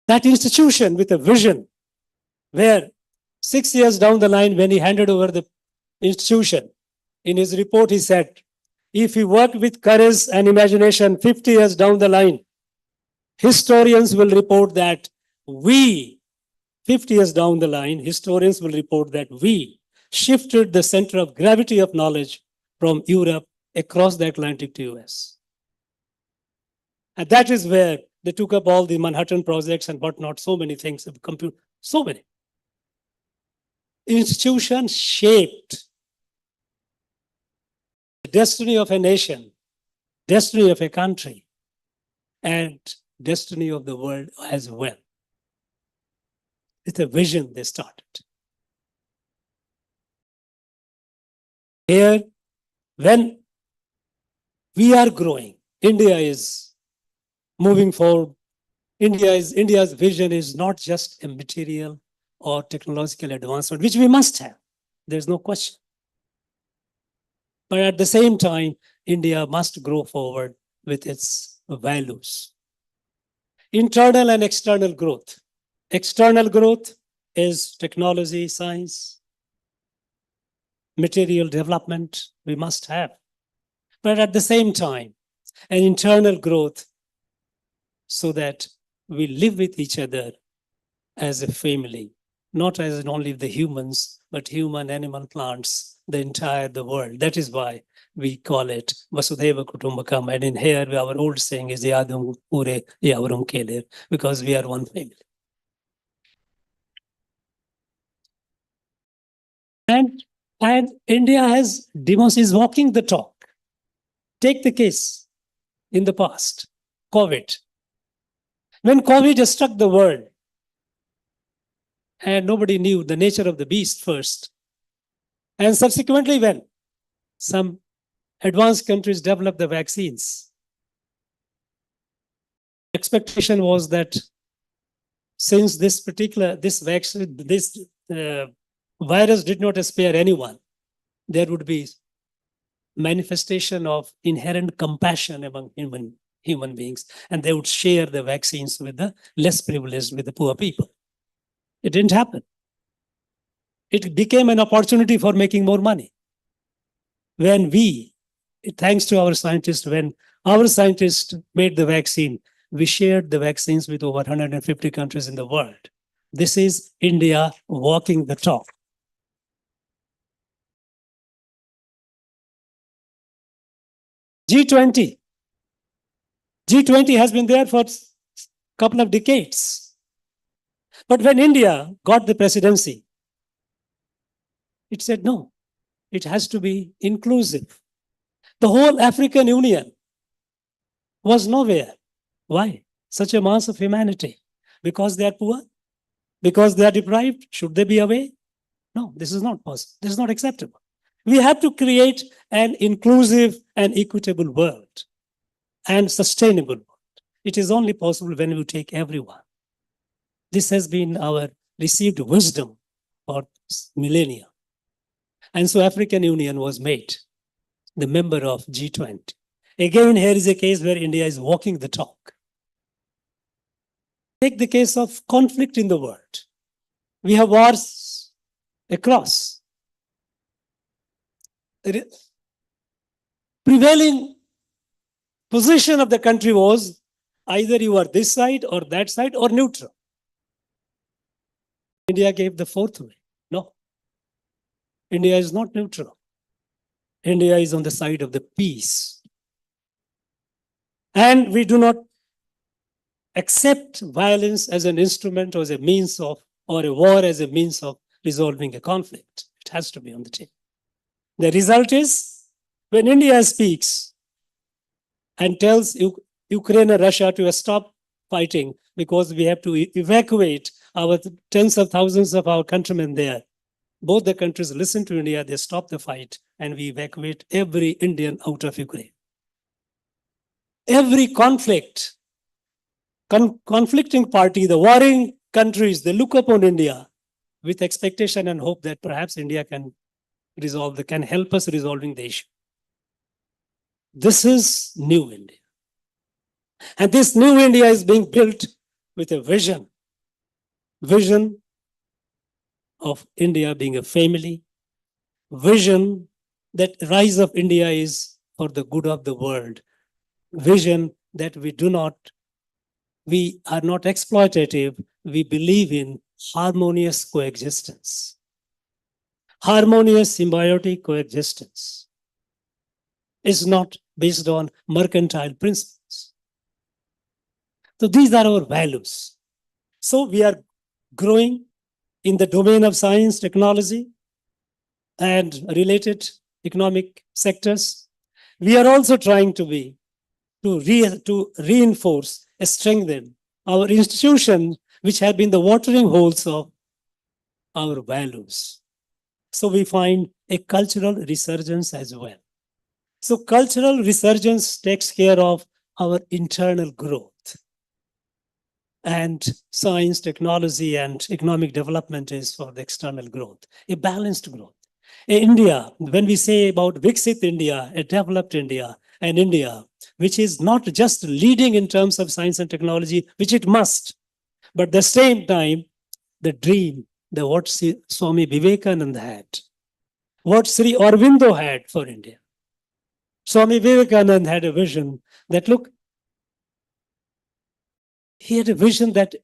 That institution with a vision where 6 years down the line, when he handed over the institution, in his report, he said, if we work with courage and imagination 50 years down the line, historians will report that 50 years down the line, historians will report that we shifted the center of gravity of knowledge from Europe across the Atlantic to US. And that is where they took up all the Manhattan projects and whatnot, so many things, so many. Institutions shaped the destiny of a nation, destiny of a country, and destiny of the world as well. It's a vision they started. Here, when we are growing, India is moving forward. India's vision is not just a material or technological advancement, which we must have. There's no question. But at the same time, India must grow forward with its values. Internal and external growth. External growth is technology, science, material development we must have. But at the same time, an internal growth so that we live with each other as a family, not as only the humans, but human, animal, plants, the world. That is why we call it Vasudhaiva Kutumbakam. And in here, our old saying is Yadam Ure Yavarum Kelir, because we are one family. And India is walking the talk. Take the case in the past, COVID. When COVID struck the world, and nobody knew the nature of the beast first, and subsequently when some advanced countries developed the vaccines, expectation was that since this virus did not spare anyone, there would be manifestation of inherent compassion among human beings, and they would share the vaccines with the less privileged, with the poor people. It didn't happen. It became an opportunity for making more money. Thanks to our scientists, when our scientists made the vaccine, we shared the vaccines with over 150 countries in the world. This is India walking the talk. G20. G20 has been there for a couple of decades. But when India got the presidency, it said, no, it has to be inclusive. The whole African Union was nowhere. Why? Such a mass of humanity. Because they are poor? Because they are deprived? Should they be away? No, this is not possible. This is not acceptable. We have to create an inclusive and equitable world and sustainable world. It is only possible when we take everyone. This has been our received wisdom for millennia. And so African Union was made. the member of G20. Again, here is a case where India is walking the talk. Take the case of conflict in the world. We have wars across. The prevailing position of the country was either you are this side or that side or neutral. India gave the fourth way. No. India is not neutral. India is on the side of the peace. And we do not accept violence as an instrument or as a means of, or a war as a means of resolving a conflict. It has to be on the table. The result is, when India speaks and tells Ukraine and Russia to stop fighting because we have to evacuate our tens of thousands of our countrymen there, both the countries listen to India, they stop the fight, and we evacuate every Indian out of Ukraine. Every conflict, conflicting party, the warring countries, they look upon India with expectation and hope that perhaps India can can help us resolving the issue. This is new India. And this new India is being built with a vision of India being a family, vision that rise of India is for the good of the world, vision that we are not exploitative, we believe in harmonious coexistence, harmonious symbiotic coexistence. Is not based on mercantile principles. So these are our values. So we are growing in the domain of science, technology, and related economic sectors. We are also trying to reinforce, strengthen our institutions, which have been the watering holes of our values. So we find a cultural resurgence as well. So cultural resurgence takes care of our internal growth. And science, technology, and economic development is for the external growth, a balanced growth. India, when we say about Viksit India, a developed India, an India which is not just leading in terms of science and technology, which it must, but at the same time, the dream, what Swami Vivekananda had, what Sri Aurobindo had for India. Swami Vivekananda had a vision that, look, he had a vision that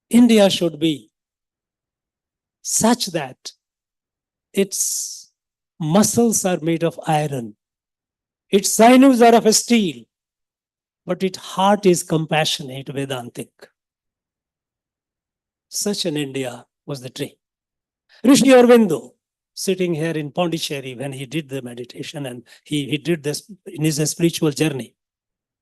India should be such that its muscles are made of iron, its sinews are of steel, but its heart is compassionate, Vedantic. Such an India was the dream. Rishi Aurobindo, sitting here in Pondicherry when he did the meditation and he did this in his spiritual journey.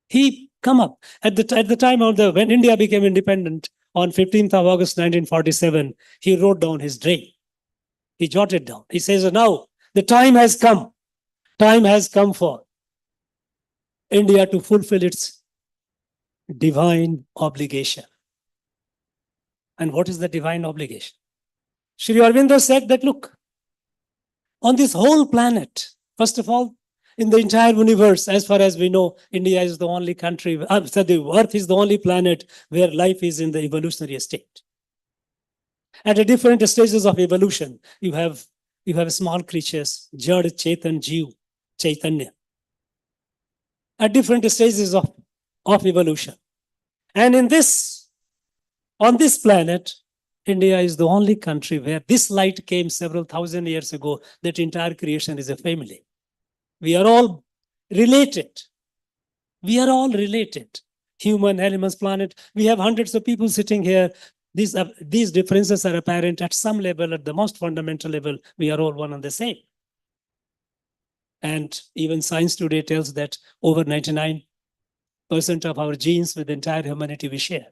He come up at the time of when India became independent on 15th of August 1947, he wrote down his dream. He jotted down. He says, now the time has come. Time has come for India to fulfill its divine obligation. And what is the divine obligation? Sri Aurobindo said that, look, on this whole planet, first of all, in the entire universe, as far as we know, India is the only country, the Earth is the only planet where life is in the evolutionary state. At the different stages of evolution, you have small creatures, Jad, Chetan, Jeev, Chaitanya, at different stages of evolution. And on this planet, India is the only country where this light came several thousand years ago, that entire creation is a family. We are all related. We are all related. Human, animals, planet. We have hundreds of people sitting here. These differences are apparent at some level, at the most fundamental level. We are all one and the same. And even science today tells that over 99% of our genes with the entire humanity we share.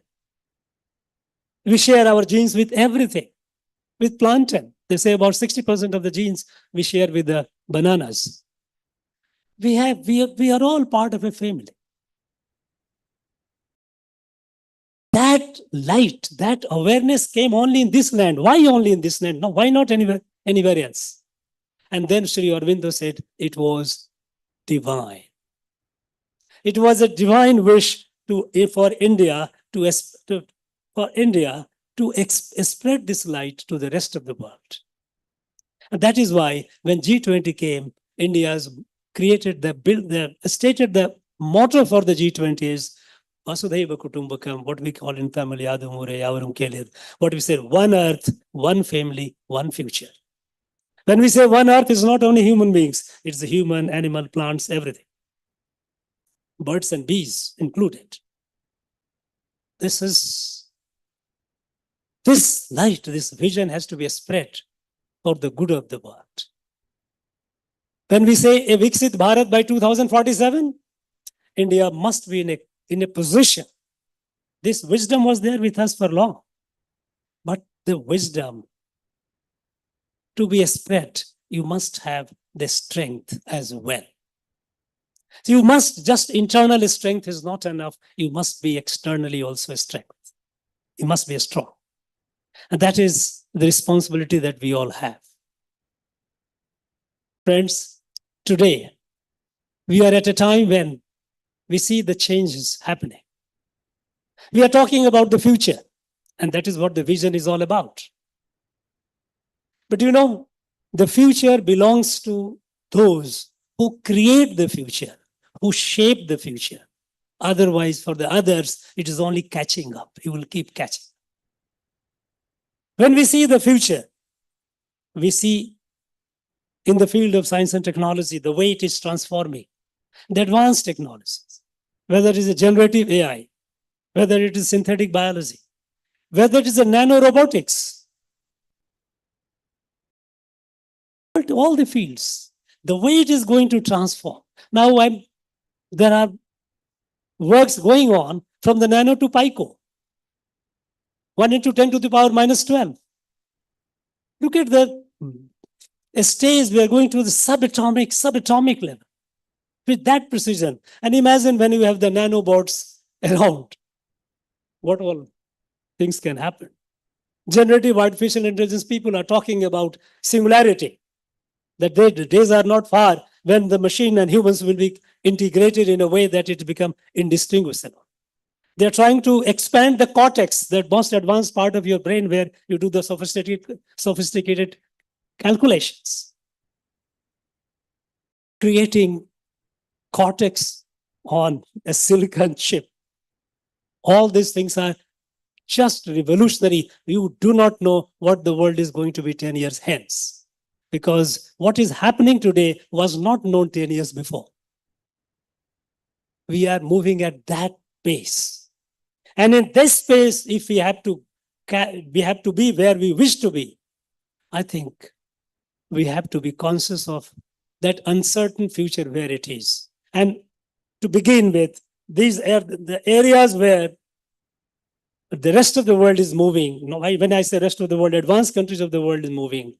We share our genes with everything, with plantain. They say about 60% of the genes we share with the bananas. We are all part of a family. That light, that awareness came only in this land. Why only in this land? No, why not anywhere else? And then Sri Aurobindo said it was divine. It was a divine wish for India to spread this light to the rest of the world. And that is why when G20 came, India's stated the motto for the G20 is Vasudhaiva Kutumbakam, what we call in family, what we say, one earth, one family, one future. When we say one earth, it's not only human beings, it's the human, animal, plants, everything. Birds and bees included. This light, this vision has to be spread for the good of the world. When we say a Viksit Bharat by 2047, India must be in a position. This wisdom was there with us for long. But the wisdom to be spread, you must have the strength as well. So you must just internal strength is not enough. You must be externally also strength. You must be strong. And that is the responsibility that we all have. Friends, today we are at a time when we see the changes happening. We are talking about the future, and that is what the vision is all about. But you know, the future belongs to those who create the future, who shape the future. Otherwise, for the others, it is only catching up. You will keep catching. When we see the future, we see in the field of science and technology, the way it is transforming, the advanced technologies, whether it is a generative AI, whether it is synthetic biology, whether it is a nanorobotics, all the fields, the way it is going to transform. Now, there are works going on from the nano to pico, 1 into 10 to the power minus 12. Look at the stage we are going to the subatomic level with that precision. And imagine when you have the nanobots around, what all things can happen. Generative artificial intelligence people are talking about singularity, that the days are not far when the machine and humans will be integrated in a way that it become indistinguishable. They're trying to expand the cortex, that most advanced part of your brain where you do the sophisticated calculations. Creating cortex on a silicon chip. All these things are just revolutionary. You do not know what the world is going to be 10 years hence. Because what is happening today was not known 10 years before. We are moving at that pace. And in this space, if we have to be where we wish to be, I think we have to be conscious of that uncertain future where it is. And to begin with, these are the areas where the rest of the world is moving. When I say rest of the world, advanced countries of the world is moving.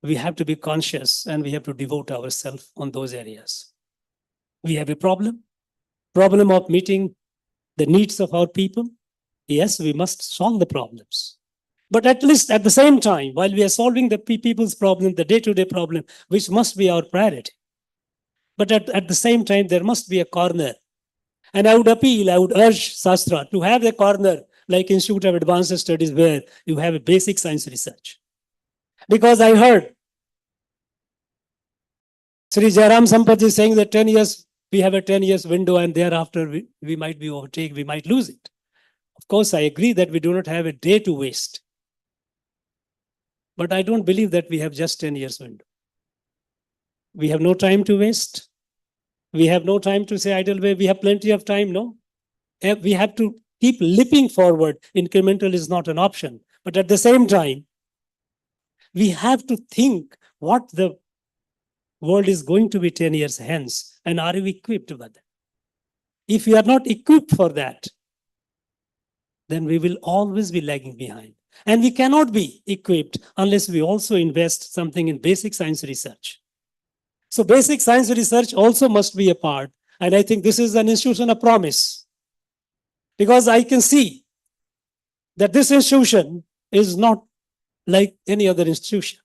We have to be conscious and we have to devote ourselves on those areas. We have a problem of meeting the needs of our people. Yes, we must solve the problems. But at least at the same time, while we are solving the people's problem, the day-to-day problem, which must be our priority. But at the same time, there must be a corner. And I would urge Sastra to have a corner like Institute of Advanced Studies where you have a basic science research. Because I heard Sri Jairam Sampath saying that 10 years, we have a 10 years window and thereafter we might be overtaken, we might lose it. Of course, I agree that we do not have a day to waste. But I don't believe that we have just 10 years window. We have no time to waste. We have no time to say idle way. We have plenty of time, no? We have to keep leaping forward. Incremental is not an option. But at the same time, we have to think what the world is going to be 10 years hence, and are we equipped with that? If we are not equipped for that, then we will always be lagging behind. And we cannot be equipped unless we also invest something in basic science research. So basic science research also must be a part. And I think this is an institution of promise. Because I can see that this institution is not like any other institution.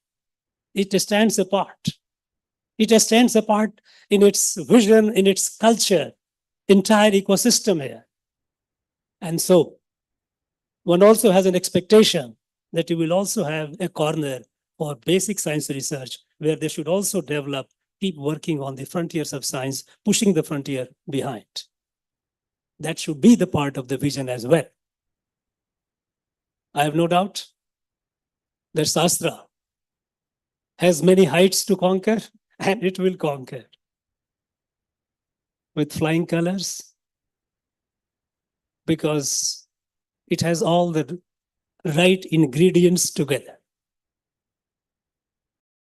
It stands apart. It stands apart in its vision, in its culture, entire ecosystem here. And so one also has an expectation that you will also have a corner for basic science research where they should also develop, keep working on the frontiers of science, pushing the frontier behind. That should be the part of the vision as well. I have no doubt that Sastra has many heights to conquer, and it will conquer with flying colors, because it has all the right ingredients together.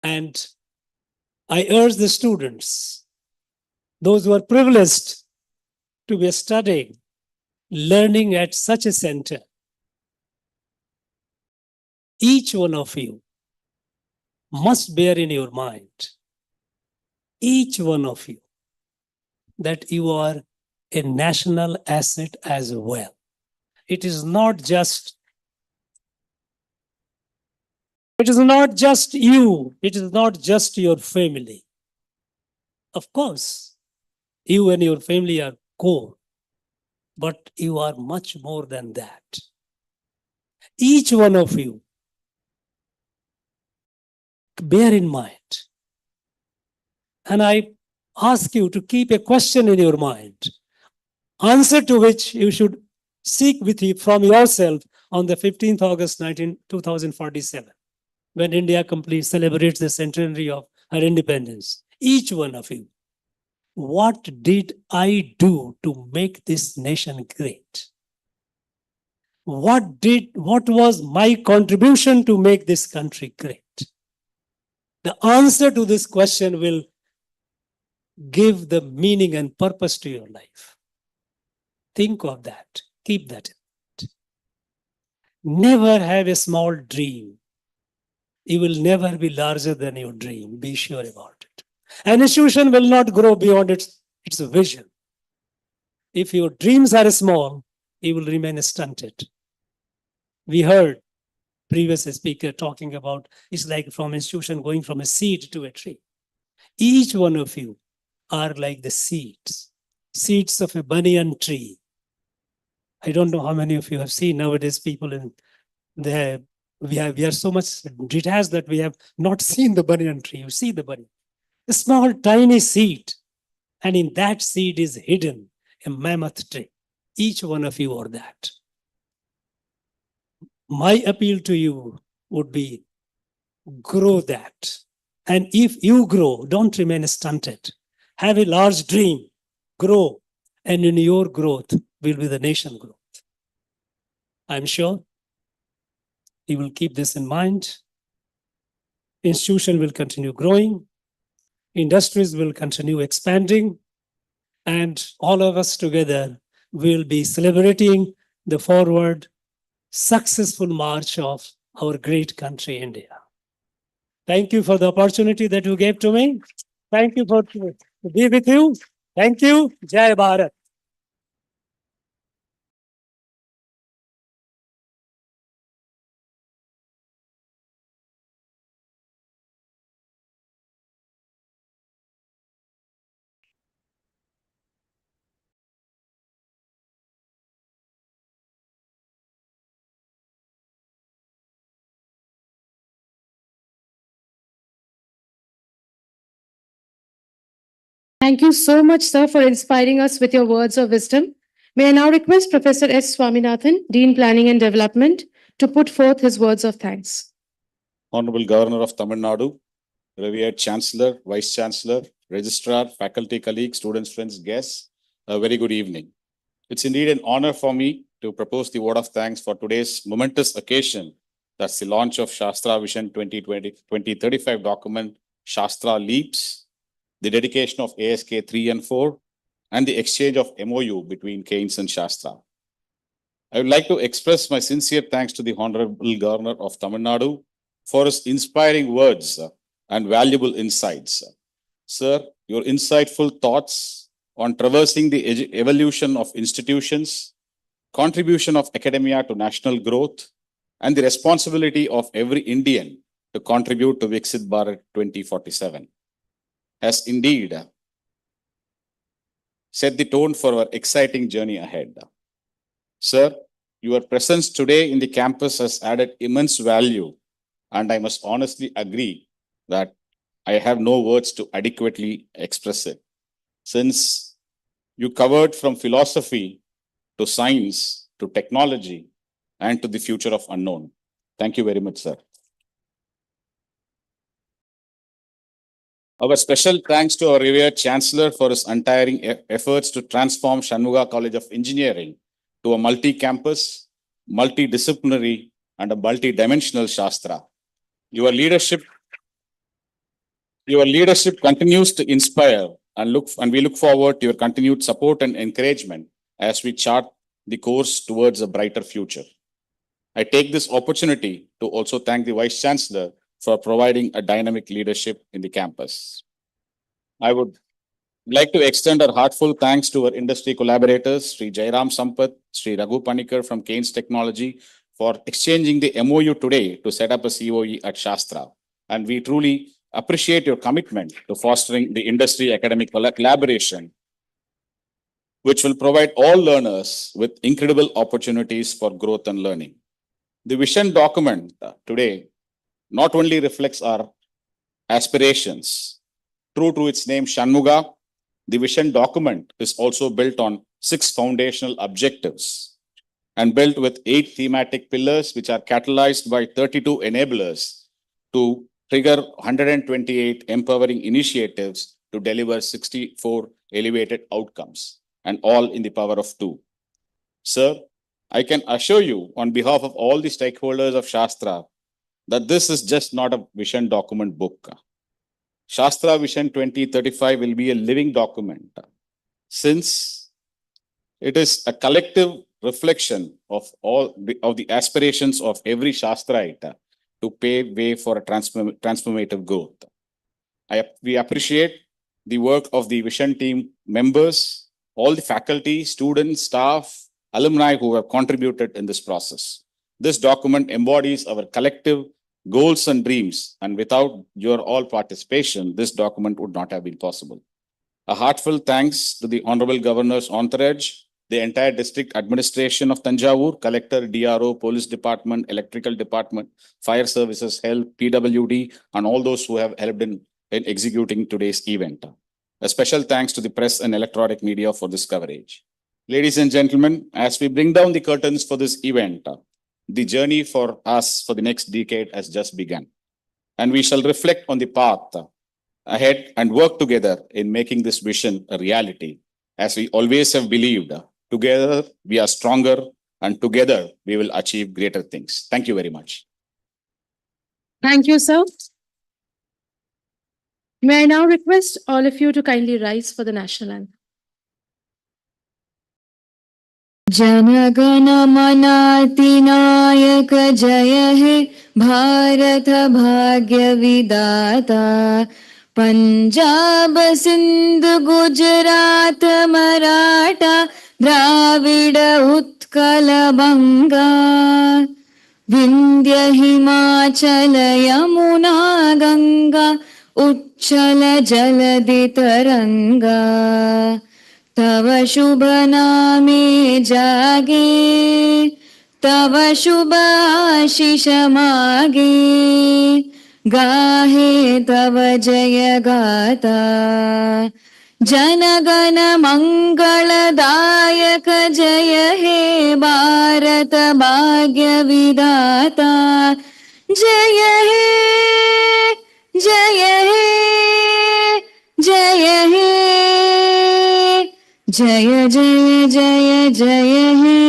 And I urge the students, those who are privileged to be studying, learning at such a center, each one of you must bear in your mind, each one of you, that you are a national asset as well. It is not just you, it is not just your family. Of course, you and your family are core, but you are much more than that. Each one of you, bear in mind. And I ask you to keep a question in your mind, answer to which you should seek with you from yourself on the 15th August 2047, when India celebrates the centenary of her independence. Each one of you, what did I do to make this nation great? What was my contribution to make this country great? The answer to this question will give the meaning and purpose to your life. Think of that. Keep that in mind. Never have a small dream. You will never be larger than your dream. Be sure about it. An institution will not grow beyond its vision. If your dreams are small, you will remain stunted. We heard previous speaker talking about it's like from institution going from a seed to a tree. Each one of you are like the seeds of a banyan tree. I don't know how many of you have seen nowadays people in there. We are so much detached that we have not seen the banyan tree. You see the banyan, a small tiny seed, and in that seed is hidden a mammoth tree. Each one of you are that. My appeal to you would be grow that. And if you grow, don't remain stunted. Have a large dream, grow, and in your growth will be the nation growth. I'm sure you will keep this in mind. Institution will continue growing, industries will continue expanding, and all of us together will be celebrating the forward, successful march of our great country, India. Thank you for the opportunity that you gave to me. Thank you for to be with you. Thank you. Jai Bharat. Thank you so much, sir, for inspiring us with your words of wisdom. May I now request Professor S. Swaminathan, Dean Planning and Development, to put forth his words of thanks. Honorable Governor of Tamil Nadu, revered Chancellor, Vice Chancellor, Registrar, faculty colleagues, students, friends, guests, a very good evening. It's indeed an honor for me to propose the word of thanks for today's momentous occasion. That's the launch of Shastra Vision 2035 document, Shastra Leaps, the dedication of ASK 3 and 4, and the exchange of MOU between Keynes and Shastra. I would like to express my sincere thanks to the Honorable Governor of Tamil Nadu for his inspiring words and valuable insights. Sir, your insightful thoughts on traversing the evolution of institutions, contribution of academia to national growth, and the responsibility of every Indian to contribute to Viksit Bharat 2047 has indeed set the tone for our exciting journey ahead. Sir, your presence today in the campus has added immense value, and I must honestly agree that I have no words to adequately express it, since you covered from philosophy to science to technology and to the future of unknown. Thank you very much, sir. Our special thanks to our revered Chancellor for his untiring efforts to transform Shanmuga College of Engineering to a multi-campus, multidisciplinary, and a multi-dimensional Shastra. Your leadership continues to inspire, and we look forward to your continued support and encouragement as we chart the course towards a brighter future. I take this opportunity to also thank the Vice Chancellor for providing a dynamic leadership in the campus. I would like to extend our heartfelt thanks to our industry collaborators, Sri Jairam Sampath, Sri Raghu Panikar from Keynes Technology, for exchanging the MOU today to set up a COE at Shastra. And we truly appreciate your commitment to fostering the industry academic collaboration, which will provide all learners with incredible opportunities for growth and learning. The vision document today not only reflects our aspirations. True to its name, Shanmuga, the vision document is also built on 6 foundational objectives and built with 8 thematic pillars, which are catalyzed by 32 enablers to trigger 128 empowering initiatives to deliver 64 elevated outcomes, and all in the power of 2. Sir, I can assure you on behalf of all the stakeholders of Shastra that this is just not a vision document book. Shastra Vision 2035 will be a living document, since it is a collective reflection of all the aspirations of every Shastraite to pave way for a transformative growth. We appreciate the work of the Vision team members, all the faculty, students, staff, alumni who have contributed in this process. This document embodies our collective goals and dreams, and without your all participation, this document would not have been possible. A heartfelt thanks to the Honorable Governor's entourage, the entire district administration of Tanjore, collector, DRO, police department, electrical department, fire services, health, PWD, and all those who have helped in executing today's event. A special thanks to the press and electronic media for this coverage. Ladies and gentlemen, as we bring down the curtains for this event, the journey for us for the next decade has just begun, and we shall reflect on the path ahead and work together in making this vision a reality. As we always have believed, together we are stronger, and together we will achieve greater things. Thank you very much. Thank you, sir. May I now request all of you to kindly rise for the national anthem. जनगण मनातिनायक जय हे भारत भाग्य विदाता पंजाब सिंध गुजरात मराठा द्राविड उत्कल बंगा विंध्य हिमाचल यमुना गंगा उच्चल जलधि तरंगा तव शुभ नामे जागे तव शुभ आशीष मागे गाहे तव जय गाता जनगण मंगलदायक जय हे भारत भाग्य विधाता जय हे जय हे जय हे जय जय जय जय हे